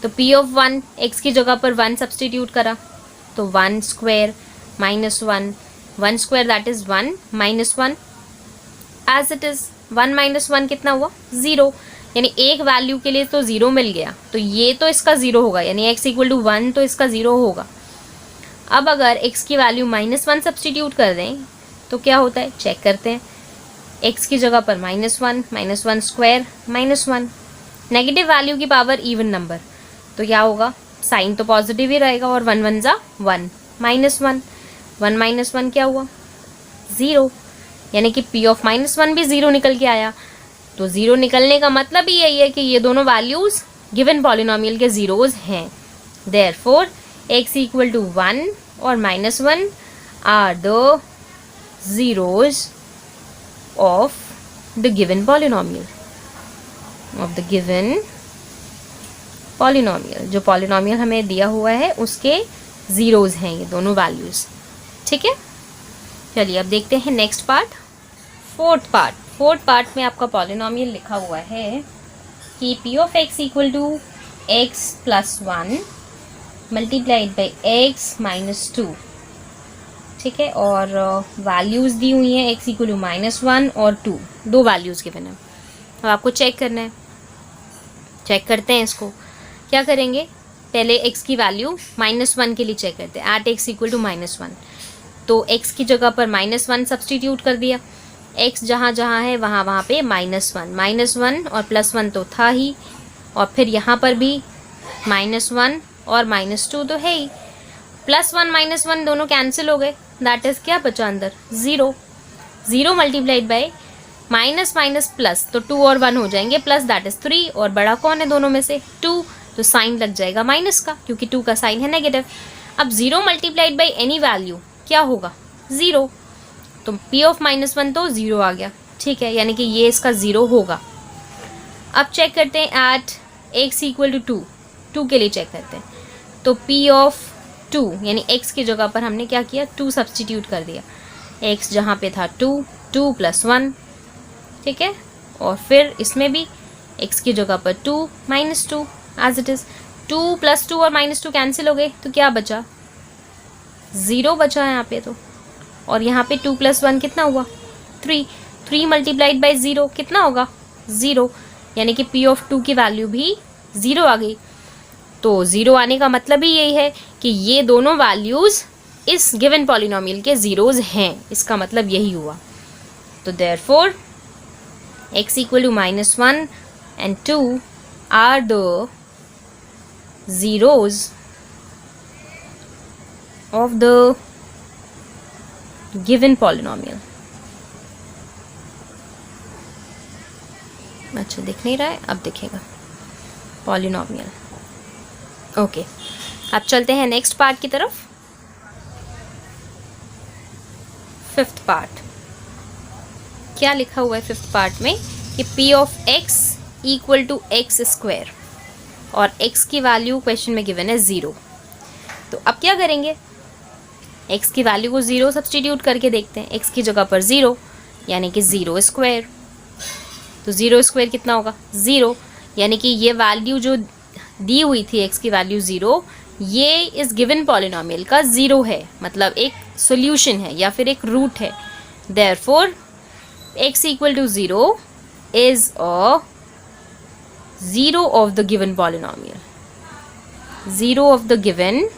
तो p ऑफ 1 x की जगह पर 1 सब्सटीट्यूट करा तो 1 square minus 1, 1 square that is 1 minus 1 as it is. 1 minus 1 कितना हुआ? 0, यानी एक वैल्यू के लिए तो 0 मिल गया, तो ये तो इसका 0 होगा, यानी x इक्वल टू 1 तो इसका 0 होगा। अब अगर x की वैल्यू -1 सब्सटीट्यूट कर दें तो क्या होता है, चेक करते हैं। x की जगह पर -1 स्क्वायर -1, नेगेटिव वैल्यू की पावर इवन नंबर, तो क्या होगा, साइन तो पॉजिटिव ही रहेगा, और 1 1 जा 1 -1, 1 माइनस 1 क्या हुआ, 0, यानी कि p ऑफ -1 भी 0 निकल के आया। तो 0 निकलने का मतलब ही यही है कि ये दोनों वैल्यूज़ गिवन पॉलिनोमियल के ज़ीरोज़ हैं। देयरफॉर x इक्वल टू 1 और -1 are the zeros of the given polynomial, जो पॉलिनोमियल हमें दिया हुआ है उसके ज़ीरोज़ हैं ये दोनों वैल्यूज़। ठीक है, चलिए अब देखते हैं नेक्स्ट पार्ट, फोर्थ पार्ट में आपका पॉलिनोमियल लिखा हुआ है कि p of x equal to x plus 1 multiplied by x minus 2। ठीक है, और वैल्यूज़ दी हुई हैं x इक्वल टू -1 और 2, दो वैल्यूज़ गिवन है। अब आपको चेक करना है, चेक करते हैं इसको। क्या करेंगे, पहले x की वैल्यू -1 के लिए चेक करते हैं एट x इक्वल टू -1। तो x की जगह पर -1 सब्सटीट्यूट कर दिया, x जहाँ जहाँ है वहाँ वहाँ पे -1 और +1 तो था ही, और फिर यहाँ पर भी -1 और -2 तो है ही, +1 -1 दोनों कैंसिल हो गए, दैट इज़ क्या बचा अंदर, 0 multiplied by minus minus plus, तो 2 और 1 हो जाएंगे प्लस, दैट इज 3, और बड़ा कौन है दोनों में से 2, तो साइन लग जाएगा माइनस का, क्योंकि 2 का साइन है नेगेटिव। अब 0 मल्टीप्लाइड बाई एनी वैल्यू क्या होगा, 0, तो p ऑफ -1 तो 0 आ गया, ठीक है, यानी कि ये इसका 0 होगा। अब चेक करते हैं एट x इक्वल टू 2 के लिए चेक करते हैं, तो p ऑफ 2 यानी x की जगह पर हमने क्या किया, 2 सब्सटीट्यूट कर दिया, x जहाँ पे था 2, 2 + 1, ठीक है, और फिर इसमें भी x की जगह पर 2 -2 एज इट इज़, 2 + 2 और -2 कैंसिल हो गए, तो क्या बचा, 0 बचा है यहाँ पे, तो और यहाँ पे 2 + 1 कितना हुआ, 3, 3 मल्टीप्लाइड बाई 0 कितना होगा, 0, यानी कि p ऑफ 2 की वैल्यू भी 0 आ गई। तो 0 आने का मतलब ही यही है कि ये दोनों वैल्यूज़ इस गिवन पॉलिनोमियल के ज़ीरोज़ हैं, इसका मतलब यही हुआ। तो therefore x equal to -1 and 2 are the zeros of the given polynomial। अच्छा दिख नहीं रहा है, अब दिखेगा पॉलिनोमियल। ओके, अब चलते हैं नेक्स्ट पार्ट की तरफ। 5th पार्ट क्या लिखा हुआ है 5th पार्ट में कि p of x equal to x square, और x की वैल्यू क्वेश्चन में गिवन है 0। तो अब क्या करेंगे, x की वैल्यू को 0 सब्सटीट्यूट करके देखते हैं, x की जगह पर 0 यानी कि 0 स्क्वायर, तो 0 स्क्वायर कितना होगा, 0, यानी कि ये वैल्यू जो दी हुई थी x की वैल्यू 0, ये इस गिवन पॉलिनोमियल का 0 है, मतलब एक सॉल्यूशन है या फिर एक रूट है। Therefore x equal to 0 is a 0 of the given polynomial, 0 of the given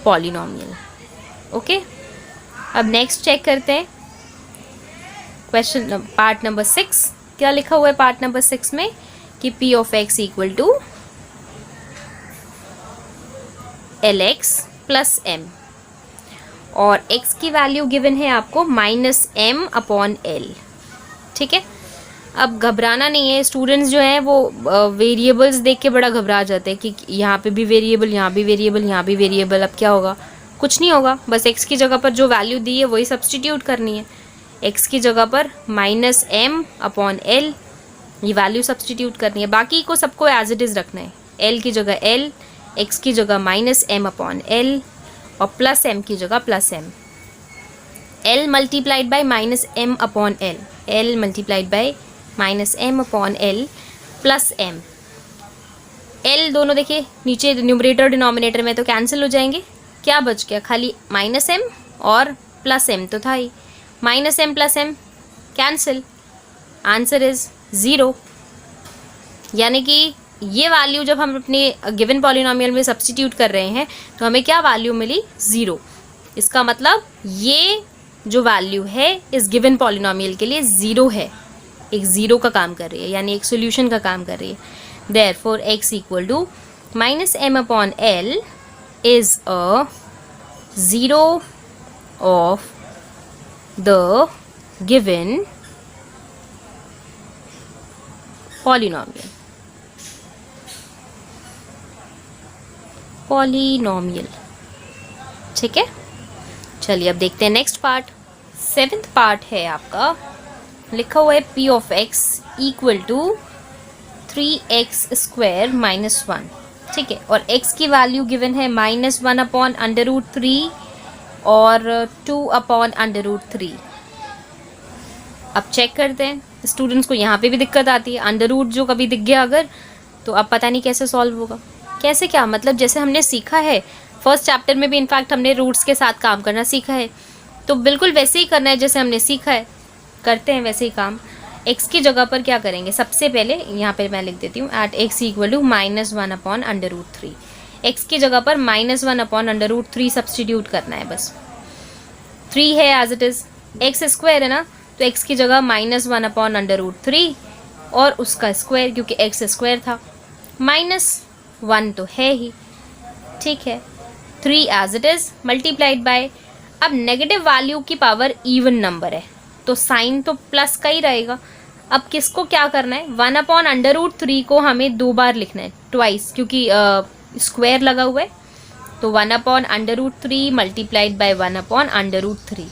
polynomial. Okay, अब नेक्स्ट चेक करते हैं क्वेश्चन पार्ट नंबर 6। क्या लिखा हुआ है पार्ट नंबर 6 में कि p of x equal to lx plus m, और x की वैल्यू गिवन है आपको -m/l, ठीक है। अब घबराना नहीं है, स्टूडेंट्स जो हैं वो वेरिएबल्स देख के बड़ा घबरा जाते हैं कि यहाँ पे भी वेरिएबल, यहाँ भी वेरिएबल, यहाँ भी वेरिएबल, अब क्या होगा, कुछ नहीं होगा, बस x की जगह पर जो वैल्यू दी है वही सब्सटीट्यूट करनी है। x की जगह पर -m/l ये वैल्यू सब्सटीट्यूट करनी है, बाकी को सबको एज इट इज़ रखना है, l की जगह l, x की जगह -m/l और प्लस m की जगह plus m, l multiplied by -m/l, l multiplied by -m/l plus m, l दोनों देखिए नीचे न्यूमरेटर डिनोमिनेटर में तो कैंसिल हो जाएंगे, क्या बच गया, खाली -m और प्लस m तो था ही, -m plus m cancel, answer is 0। यानी कि ये वैल्यू जब हम अपने गिवन पॉलिनोमियल में सब्सटीट्यूट कर रहे हैं तो हमें क्या वैल्यू मिली, 0। इसका मतलब ये जो वैल्यु है इस गिवन पॉलिनोमियल के लिए 0 है, एक 0 का काम कर रही है, यानी एक सोल्यूशन का काम कर रही है। Therefore x equal to -m/l is a 0 of the given polynomial, ठीक है। चलिए अब देखते हैं नेक्स्ट पार्ट। 7th पार्ट है आपका, लिखा हुआ है p of x equal to 3x² -1, ठीक है, और x की वैल्यू गिवन है -1/√3 और 2/√3। अब चेक करते हैं, स्टूडेंट्स को यहाँ पे भी दिक्कत आती है, अंडर रूट जो कभी दिख गया अगर, तो अब पता नहीं कैसे सॉल्व होगा, कैसे क्या, मतलब जैसे हमने सीखा है फर्स्ट चैप्टर में भी, इनफैक्ट हमने रूट्स के साथ काम करना सीखा है, तो बिल्कुल वैसे ही करना है जैसे हमने सीखा है, करते हैं वैसे ही काम। x की जगह पर क्या करेंगे, सबसे पहले यहाँ पे मैं लिख देती हूँ at x equal to -1/√3, x की जगह पर -1/√3 सब्सटीट्यूट करना है, बस 3 है as it is, x square है ना, तो x की जगह -1/√3 और उसका स्क्वायर, क्योंकि x स्क्वायर था, -1 तो है ही, ठीक है, 3 as it is multiplied by, अब नेगेटिव वैल्यू की पावर इवन नंबर है, तो साइन तो प्लस का ही रहेगा। अब किसको क्या करना है, 1/√3 को हमें 2 बार लिखना है, ट्वाइस, क्योंकि स्क्वायर लगा हुआ है। तो 1/√3 मल्टीप्लाइड बाय 1/√3।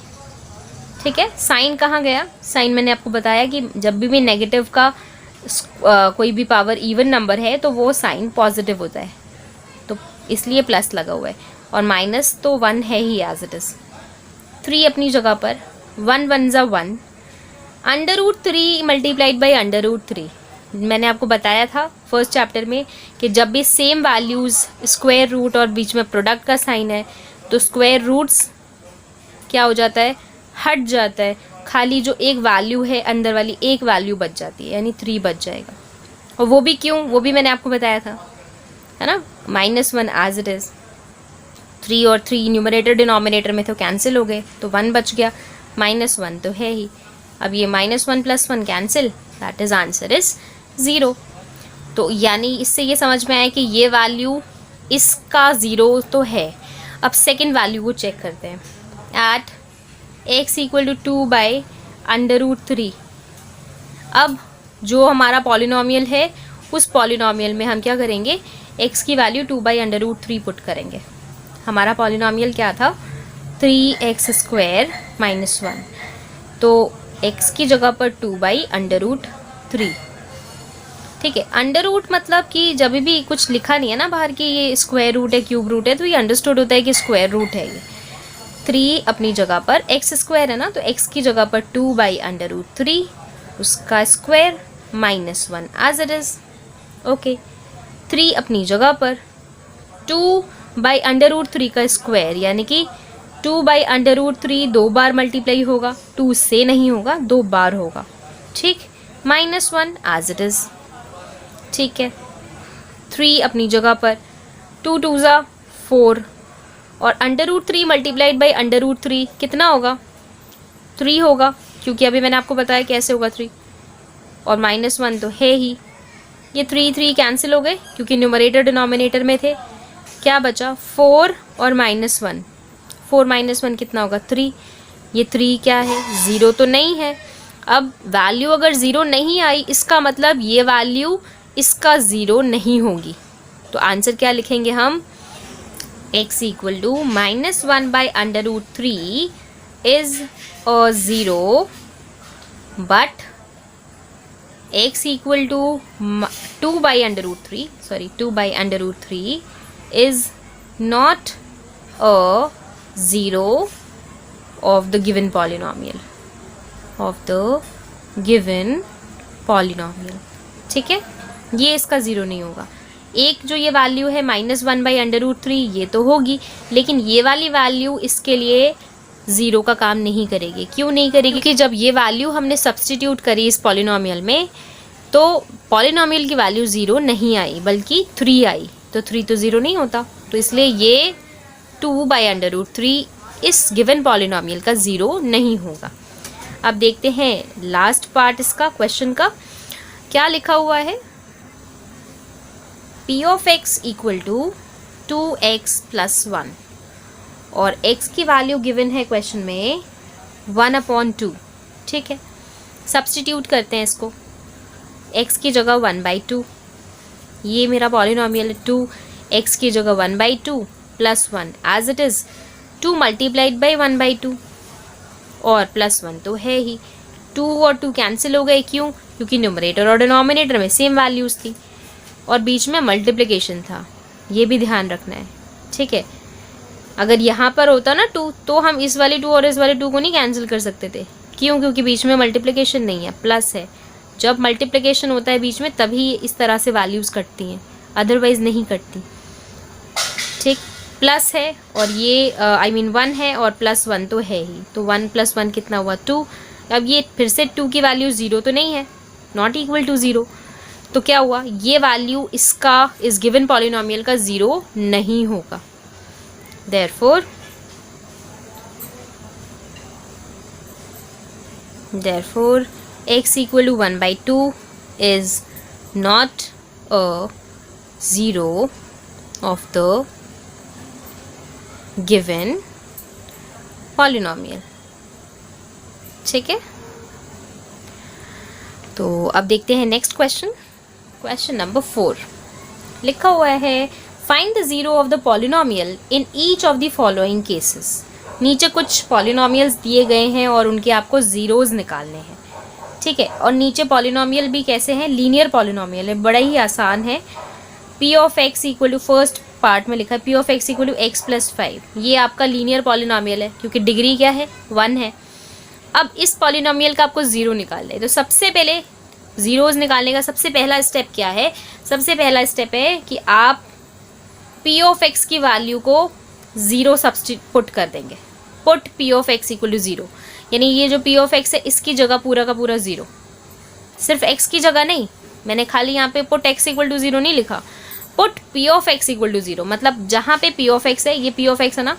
ठीक है, साइन कहाँ गया, साइन मैंने आपको बताया कि जब भी नेगेटिव का कोई भी पावर इवन नंबर है तो वो साइन पॉजिटिव होता है, तो इसलिए प्लस लगा हुआ है। और माइनस तो 1 है ही एज इट इज़। 3 अपनी जगह पर, 1 1 ज़ा 1, √3 मल्टीप्लाइड बाई √3। मैंने आपको बताया था फर्स्ट चैप्टर में कि जब भी सेम वैल्यूज़ स्क्वायर रूट और बीच में प्रोडक्ट का साइन है तो स्क्वायर रूट्स क्या हो जाता है, हट जाता है, खाली जो एक वैल्यू है अंदर वाली एक वैल्यू बच जाती है, यानी 3 बच जाएगा। और वो भी क्यों, वो भी मैंने आपको बताया था, है ना। -1 एज इट इज़, 3 और 3 न्यूमरेटर डिनोमिनेटर में तो कैंसिल हो गए, तो 1 बच गया, -1 तो है ही। अब ये -1 + 1 cancel, that is answer is 0। तो यानी इससे ये समझ में आया कि ये वैल्यू इसका 0 तो है। अब सेकंड वैल्यू को चेक करते हैं, एट x = 2/√3। अब जो हमारा पॉलिनोमियल है उस पॉलिनोमियल में हम क्या करेंगे, x की वैल्यू 2/√3 पुट करेंगे। हमारा पॉलिनोमियल क्या था, 3x² - 1, तो x की जगह पर 2/√3। ठीक है, अंडर रूट मतलब कि जब भी कुछ लिखा नहीं है ना बाहर कि ये स्क्वायर रूट है, क्यूब रूट है, तो ये अंडरस्टूड होता है कि स्क्वायर रूट है ये। 3 अपनी जगह पर, x² है ना, तो x की जगह पर 2/√3, उसका square -1 as it is. Okay, 3 अपनी जगह पर, 2/√3 का स्क्वायर यानी कि 2/√3 2 बार मल्टीप्लाई होगा, 2 से नहीं होगा, 2 बार होगा। ठीक, -1 एज इट इज़। ठीक है, 3 अपनी जगह पर, 2 2 ज़ा 4, और √3 मल्टीप्लाइड बाई √3 कितना होगा, 3 होगा, क्योंकि अभी मैंने आपको बताया कैसे होगा 3, और -1 तो है ही। ये 3 कैंसिल हो गए क्योंकि न्यूमरेटर डिनोमिनेटर में थे। क्या बचा, 4 और -1, 4 - 1 कितना होगा, 3। ये 3 क्या है, 0 तो नहीं है। अब वैल्यू अगर 0 नहीं आई, इसका मतलब ये वैल्यू इसका 0 नहीं होगी। तो आंसर क्या लिखेंगे हम, x = -1/√3 is a 0, but x = 2/√3, sorry, 2/√3 is not a 0 of the given polynomial, ठीक है, ये इसका 0 नहीं होगा। एक जो ये वैल्यू है -1/√3 ये तो होगी, लेकिन ये वाली वैल्यू इसके लिए 0 का काम नहीं करेगी। क्यों नहीं करेगी, क्योंकि जब ये वैल्यू हमने सब्सटीट्यूट करी इस पॉलिनोमियल में तो पॉलिनोमियल की वैल्यू 0 नहीं आई बल्कि 3 आई, तो 3 तो 0 नहीं होता, तो इसलिए ये 2/√3 इस गिवन पॉलिनोमियल का 0 नहीं होगा। अब देखते हैं लास्ट पार्ट इसका क्वेश्चन का क्या लिखा हुआ है। p of x = 2x + 1, और x की वैल्यू गिवन है क्वेश्चन में 1/2। ठीक है, सब्सटीट्यूट करते हैं इसको, x की जगह 1/2, ये मेरा पॉलिनोमियल है 2, x की जगह 1/2 + 1 as it is, 2 multiplied by 1/2, और +1 तो है ही। 2 और 2 कैंसिल हो गए, क्यों, क्योंकि न्यूमरेटर और डिनोमिनेटर में सेम वैल्यूज़ थी और बीच में मल्टीप्लिकेशन था, ये भी ध्यान रखना है। ठीक है, अगर यहाँ पर होता ना 2 तो हम इस वाली 2 और इस वाले 2 को नहीं कैंसिल कर सकते थे, क्यों, क्योंकि बीच में मल्टीप्लिकेशन नहीं है, प्लस है। जब मल्टीप्लिकेशन होता है बीच में तभी इस तरह से वैल्यूज़ कटती हैं, अदरवाइज़ नहीं कटती। ठीक, प्लस है और ये 1 है और +1 तो है ही, तो 1 + 1 कितना हुआ, 2। अब ये फिर से 2 की वैल्यू 0 तो नहीं है, नॉट इक्वल टू 0, तो क्या हुआ, ये वैल्यू इसका इस गिवन पॉलिनोमियल का 0 नहीं होगा। Therefore x = 1/2 is not a 0 of the given polynomial। ठीक है। तो अब देखते हैं नेक्स्ट क्वेश्चन। क्वेश्चन नंबर 4 लिखा हुआ है find the zero of the polynomial in each of the following cases. नीचे कुछ पॉलिनोमियल्स दिए गए हैं और उनके आपको जीरोज निकालने हैं, ठीक है। और नीचे पॉलिनोमियल भी कैसे हैं, लीनियर पॉलिनोमियल है, बड़ा ही आसान है। P of x equal to, first part में लिखा है p of x equal to x plus 5, ये आपका लीनियर पॉलिनोमियल है क्योंकि डिग्री क्या है 1 है। अब इस पॉलिनोमियल का आपको जीरो निकालना है, तो सबसे पहले जीरोज निकालने का सबसे पहला स्टेप क्या है, सबसे पहला स्टेप है कि आप पी ऑफ एक्स की वैल्यू को जीरो सब्स्टिट्यूट कर देंगे। Put p of x equal to zero, यानी ये जो पी ऑफ एक्स है इसकी जगह पूरा का पूरा जीरो, सिर्फ एक्स की जगह नहीं, मैंने खाली यहाँ पे put x equal to zero नहीं लिखा, put p of x equal to zero, मतलब जहाँ पे पी ऑफ एक्स है, ये पी ऑफ एक्स है ना,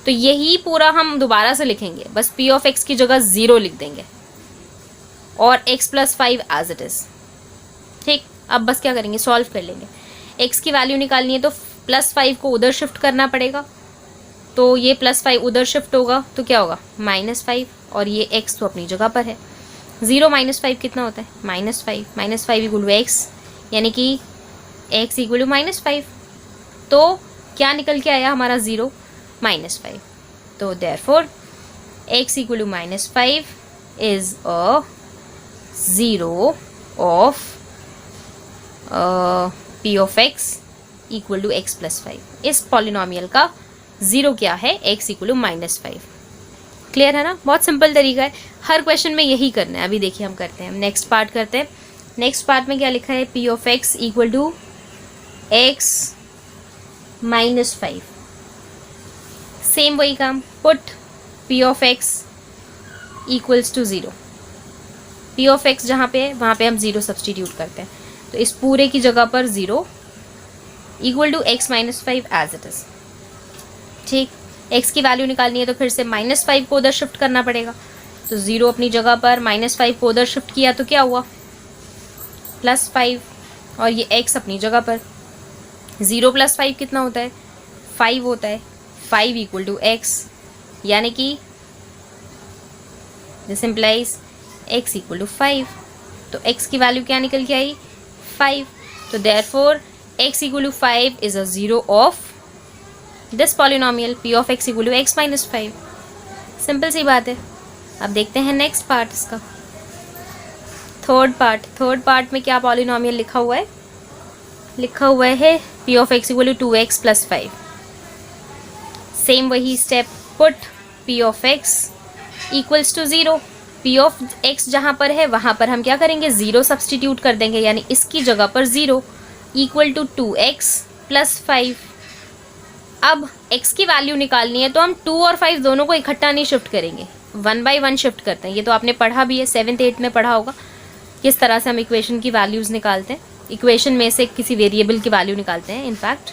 तो यही पूरा हम दोबारा से लिखेंगे, बस पी ऑफ एक्स की जगह जीरो लिख देंगे और x plus 5 as it is, ठीक। अब बस क्या करेंगे, सॉल्व कर लेंगे। एक्स की वैल्यू निकालनी है तो प्लस 5 को उधर शिफ्ट करना पड़ेगा, तो ये प्लस 5 उधर शिफ्ट होगा तो क्या होगा -5, और ये x तो अपनी जगह पर है। 0 - 5 कितना होता है, -5 -5 इक्वल टू एक्स, यानी कि x इक्वल टू -5, तो क्या निकल के आया हमारा 0 -5, तो therefore x equal to -5 is a zero of p of x equal to x plus 5। इस पॉलिनोमियल का जीरो क्या है, x इक्वल टू -5। क्लियर है ना, बहुत सिंपल तरीका है, हर क्वेश्चन में यही करना है। अभी देखिए हम करते हैं, नेक्स्ट पार्ट करते हैं। नेक्स्ट पार्ट में क्या लिखा है, p of x equal to x -5, same वही काम, put p of x equals to 0, p of x जहाँ पे है वहाँ पे हम 0 सब्सटीट्यूट करते हैं, तो इस पूरे की जगह पर 0 equal to x -5 as it is, ठीक। x की वैल्यू निकालनी है तो फिर से -5 को उधर शिफ्ट करना पड़ेगा, तो 0 अपनी जगह पर, -5 को उधर शिफ्ट किया तो क्या हुआ +5, और ये x अपनी जगह पर। 0 + 5 कितना होता है, 5 होता है, 5 इक्वल टू x, यानी कि this implies x equal to 5, तो x की वैल्यू क्या निकल के आई 5, तो therefore x equal to 5 is a zero of this polynomial p of x equal to x -5। Simple सी बात है। अब देखते हैं नेक्स्ट पार्ट इसका, थर्ड पार्ट में क्या पॉलिनोमियल लिखा हुआ है, लिखा हुआ है p of x equal to 2x plus 5। Same वही step, put p of x equals to 0, p of x जहाँ पर है वहाँ पर हम क्या करेंगे, 0 सब्सटीट्यूट कर देंगे, यानी इसकी जगह पर 0 इक्वल टू 2x प्लस 5। अब x की वैल्यू निकालनी है तो हम 2 और 5 दोनों को इकट्ठा नहीं शिफ्ट करेंगे, 1 बाय 1 शिफ्ट करते हैं। ये तो आपने पढ़ा भी है, 7th 8th में पढ़ा होगा किस तरह से हम इक्वेशन की वैल्यूज़ निकालते हैं, इक्वेशन में से किसी वेरिएबल की वैल्यू निकालते हैं इनफैक्ट।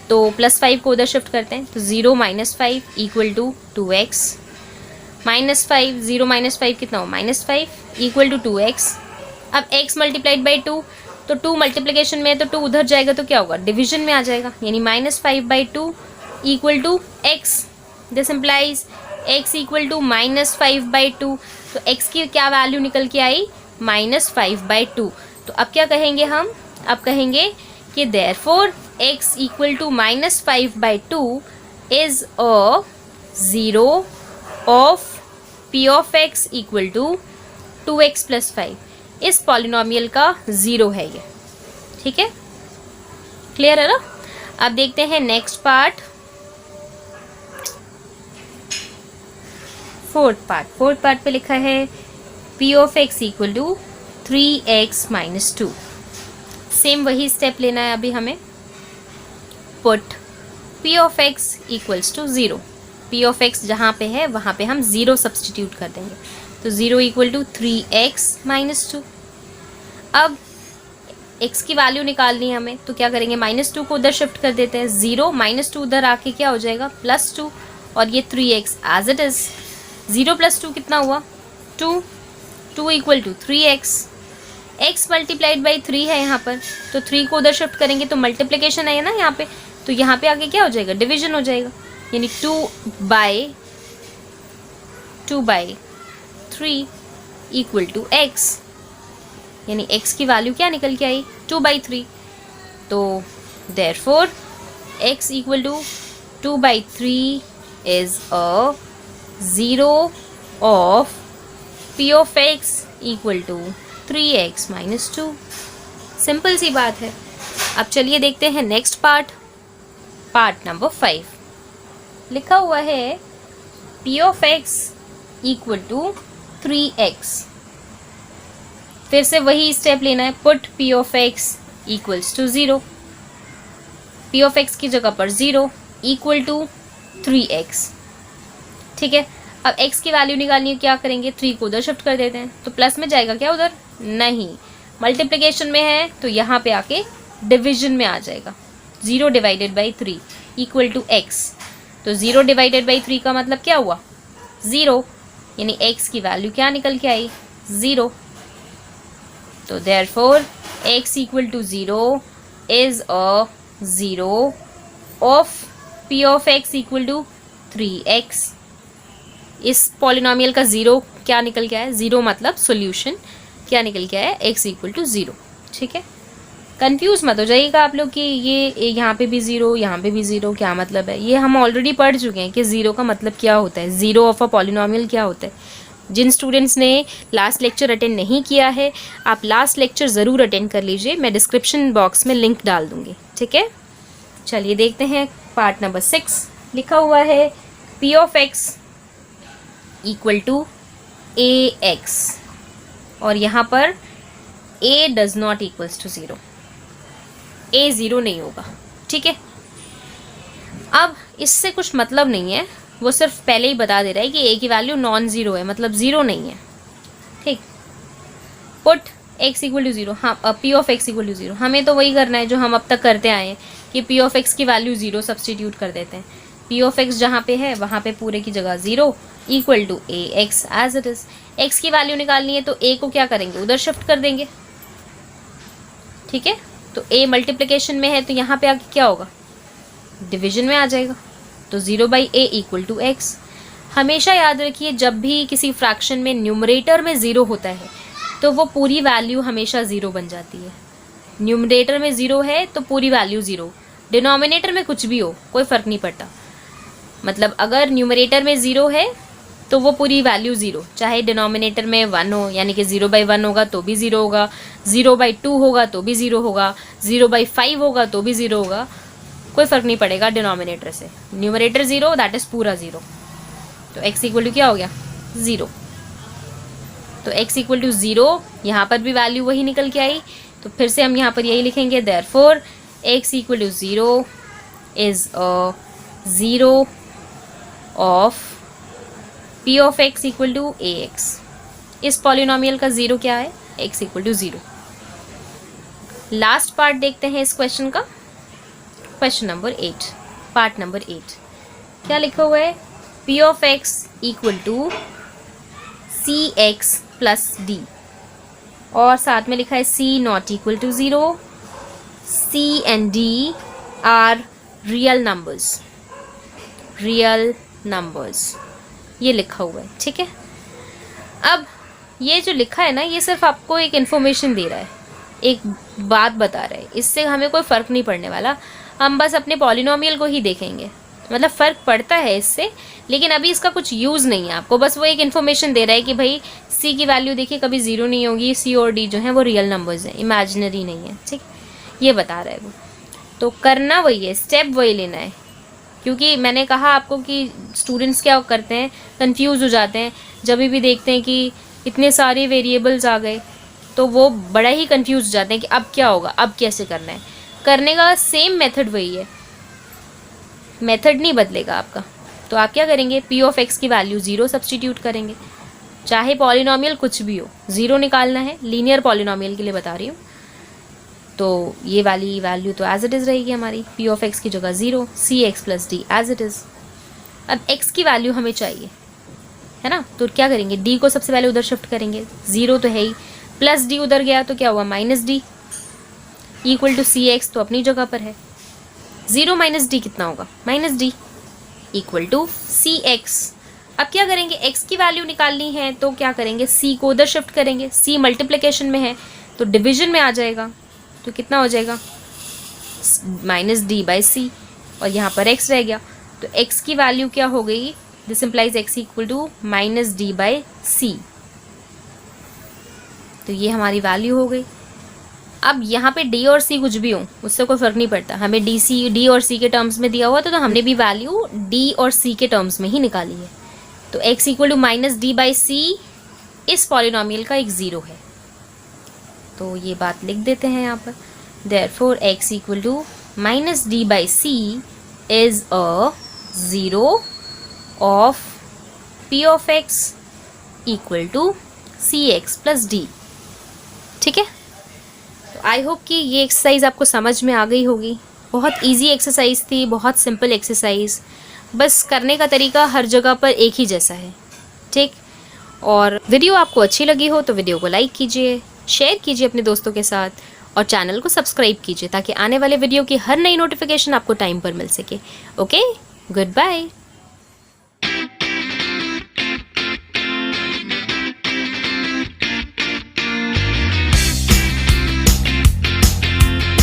तो +5 को उधर शिफ्ट करते हैं, तो 0 - 5 इक्वल टू 2x, -5 0 - 5 कितना हो, -5 इक्वल टू 2x। अब x मल्टीप्लाइड बाई 2, तो 2 मल्टीप्लिकेशन में है तो 2 उधर जाएगा तो क्या होगा, डिवीजन में आ जाएगा, यानी -5/2 equal to x। This implies x equal to -5/2, तो x की क्या वैल्यू निकल के आई -5/2। तो अब क्या कहेंगे हम, अब कहेंगे कि therefore x equal to -5/2 is a zero of p of x equal to 2x plus 5। इस पॉलिनोमियल का जीरो है ये, ठीक है, क्लियर है ना। अब देखते हैं नेक्स्ट पार्ट, फोर्थ पार्ट पे लिखा है p of x equal to 3x - 2। Same वही स्टेप लेना है अभी हमें, put p of x equals to 0, p of x जहाँ पे है वहाँ पे हम 0 सब्सटीट्यूट कर देंगे, तो 0 इक्वल टू 3x - 2। अब x की वैल्यू निकालनी है हमें, तो क्या करेंगे, -2 को उधर शिफ्ट कर देते हैं, 0 -2 उधर आके क्या हो जाएगा +2, और ये 3x एज इट इज। 0 + 2 कितना हुआ 2 equal to 3x, x multiplied by 3 है यहाँ पर, तो 3 को उधर शिफ्ट करेंगे तो मल्टीप्लिकेशन है ना यहाँ पे, तो यहाँ पे आगे क्या हो जाएगा, डिवीजन हो जाएगा, यानी 2/3 इक्वल टू x। यानी x की वैल्यू क्या निकल के आई 2/3। तो therefore x equal to 2/3 is a zero of p of x equal to 3x minus 2। Simple सी बात है। अब चलिए देखते हैं नेक्स्ट पार्ट नंबर 5। लिखा हुआ है p of x equal to 3x। फिर से वही स्टेप लेना है, put p of x equals to 0। p of x की जगह पर 0 इक्वल टू 3x। ठीक है, अब x की वैल्यू निकालनी है, क्या करेंगे 3 को उधर शिफ्ट कर देते हैं। तो प्लस में जाएगा क्या उधर? नहीं, मल्टीप्लिकेशन में है तो यहाँ पे आके डिवीजन में आ जाएगा। 0 divided by 3 equal to x। तो 0 डिवाइडेड बाई 3 का मतलब क्या हुआ? 0, यानी x की वैल्यू क्या निकल के आई? 0। तो therefore x equal to 0 is a zero of p of x equal to 3x। इस पॉलिनोमियल का ज़ीरो क्या निकल के आया? ज़ीरो मतलब सॉल्यूशन क्या निकल के आया? x equal to 0। ठीक है, कंफ्यूज मत हो जाइएगा आप लोग कि ये यहाँ पे भी 0 यहाँ पे भी 0 क्या मतलब है। ये हम ऑलरेडी पढ़ चुके हैं कि 0 का मतलब क्या होता है, ज़ीरो ऑफ अ पॉलिनोमियल क्या होता है। जिन स्टूडेंट्स ने लास्ट लेक्चर अटेंड नहीं किया है, आप लास्ट लेक्चर ज़रूर अटेंड कर लीजिए, मैं डिस्क्रिप्शन बॉक्स में लिंक डाल दूँगी। ठीक है, चलिए देखते हैं पार्ट नंबर 6। लिखा हुआ है p of x equal to ax, और यहाँ पर a does not equals to 0। a 0 नहीं होगा। ठीक है, अब इससे कुछ मतलब नहीं है, वो सिर्फ पहले ही बता दे रहा है कि a की वैल्यू नॉन ज़ीरो है, मतलब 0 नहीं है। ठीक, पुट x इक्वल टू 0। हाँ, p of x equal to 0 हमें तो वही करना है जो हम अब तक करते आए हैं कि p ऑफ x की वैल्यू 0 सब्सटीट्यूट कर देते हैं। p ऑफ x जहाँ पे है वहाँ पे पूरे की जगह 0 equal to ax as it is. x की वैल्यू निकालनी है तो a को क्या करेंगे? उधर शिफ्ट कर देंगे। ठीक है, तो a मल्टीप्लिकेशन में है तो यहाँ पे आके क्या होगा? डिवीजन में आ जाएगा। तो 0/a इक्वल टू x। हमेशा याद रखिए, जब भी किसी फ्रैक्शन में न्यूमरेटर में 0 होता है तो वो पूरी वैल्यू हमेशा 0 बन जाती है। न्यूमरेटर में 0 है तो पूरी वैल्यू 0, डिनोमिनेटर में कुछ भी हो कोई फ़र्क नहीं पड़ता। मतलब अगर न्यूमरेटर में 0 है तो वो पूरी वैल्यू 0, चाहे डिनोमिनेटर में 1 हो, यानी कि 0/1 होगा तो भी 0 होगा, 0/2 होगा तो भी 0 होगा, 0/5 होगा तो भी 0 होगा, कोई फ़र्क नहीं पड़ेगा डिनोमिनेटर से। न्यूमरेटर 0 दैट इज़ पूरा 0। तो x इक्वल टू क्या हो गया? 0। तो x इक्वल टू 0, यहाँ पर भी वैल्यू वही निकल के आई, तो फिर से हम यहाँ पर यही लिखेंगे, therefore x equal to 0 is a zero of p of x equal to ax। इस पॉलिनोमियल का ज़ीरो क्या है? x equal to 0। Last part देखते हैं इस क्वेश्चन का, क्वेश्चन नंबर 8, पार्ट नंबर 8। क्या लिखा हुआ है? p of x equal to cx plus d, और साथ में लिखा है c not equal to 0, c and d are real numbers, real numbers, ये लिखा हुआ है। ठीक है, अब ये जो लिखा है ना, ये सिर्फ आपको एक इन्फॉर्मेशन दे रहा है, एक बात बता रहा है, इससे हमें कोई फ़र्क नहीं पड़ने वाला। हम बस अपने पॉलिनोमियल को ही देखेंगे, मतलब फ़र्क पड़ता है इससे, लेकिन अभी इसका कुछ यूज़ नहीं है आपको। बस वो एक इन्फॉर्मेशन दे रहा है कि भाई c की वैल्यू देखिए कभी 0 नहीं होगी, c और d जो है वो रियल नंबर्स हैं, इमेजिनरी नहीं है। ठीक, ये बता रहा है वो। तो करना वही है, स्टेप वही लेना है, क्योंकि मैंने कहा आपको कि स्टूडेंट्स क्या करते हैं, कंफ्यूज हो जाते हैं जब भी देखते हैं कि इतने सारे वेरिएबल्स आ गए, तो वो बड़ा ही कंफ्यूज हो जाते हैं कि अब क्या होगा, अब कैसे करना है। करने का सेम मेथड वही है, मेथड नहीं बदलेगा आपका। तो आप क्या करेंगे? p ऑफ x की वैल्यू 0 सब्सटीट्यूट करेंगे, चाहे पॉलिनोमियल कुछ भी हो, 0 निकालना है, लीनियर पॉलिनोमियल के लिए बता रही हूँ। तो ये वाली वैल्यू तो एज इट इज़ रहेगी हमारी, p ऑफ x की जगह 0, cx plus d as it is. अब x की वैल्यू हमें चाहिए है ना, तो क्या करेंगे? d को सबसे पहले उधर शिफ्ट करेंगे, 0 तो है ही, प्लस d उधर गया तो क्या हुआ? Minus d equal to cx, तो अपनी जगह पर है। 0 माइनस d कितना होगा? Minus d equal to cx। अब क्या करेंगे? x की वैल्यू निकालनी है तो क्या करेंगे? c को उधर शिफ्ट करेंगे, c मल्टीप्लिकेशन में है तो डिवीजन में आ जाएगा, तो कितना हो जाएगा -d/c, और यहाँ पर x रह गया, तो x की वैल्यू क्या हो गई, this implies x equal to -d/c, तो ये हमारी वैल्यू हो गई। अब यहाँ पे d और c कुछ भी हो उससे कोई फर्क नहीं पड़ता, हमें d और c के टर्म्स में दिया हुआ था, तो हमने भी वैल्यू d और c के टर्म्स में ही निकाली है। तो x इक्वल टू -d/c इस पॉलिनोमियल का एक ज़ीरो है, तो ये बात लिख देते हैं यहाँ पर। Therefore x equal to -d/c is a zero of p of x equal to cx plus d। ठीक है, तो आई होप कि ये एक्सरसाइज आपको समझ में आ गई होगी। बहुत इजी एक्सरसाइज थी, बहुत सिंपल एक्सरसाइज, बस करने का तरीका हर जगह पर एक ही जैसा है। ठीक, और वीडियो आपको अच्छी लगी हो तो वीडियो को लाइक कीजिए, शेयर कीजिए अपने दोस्तों के साथ, और चैनल को सब्सक्राइब कीजिए ताकि आने वाले वीडियो की हर नई नोटिफिकेशन आपको टाइम पर मिल सके। Okay, good bye.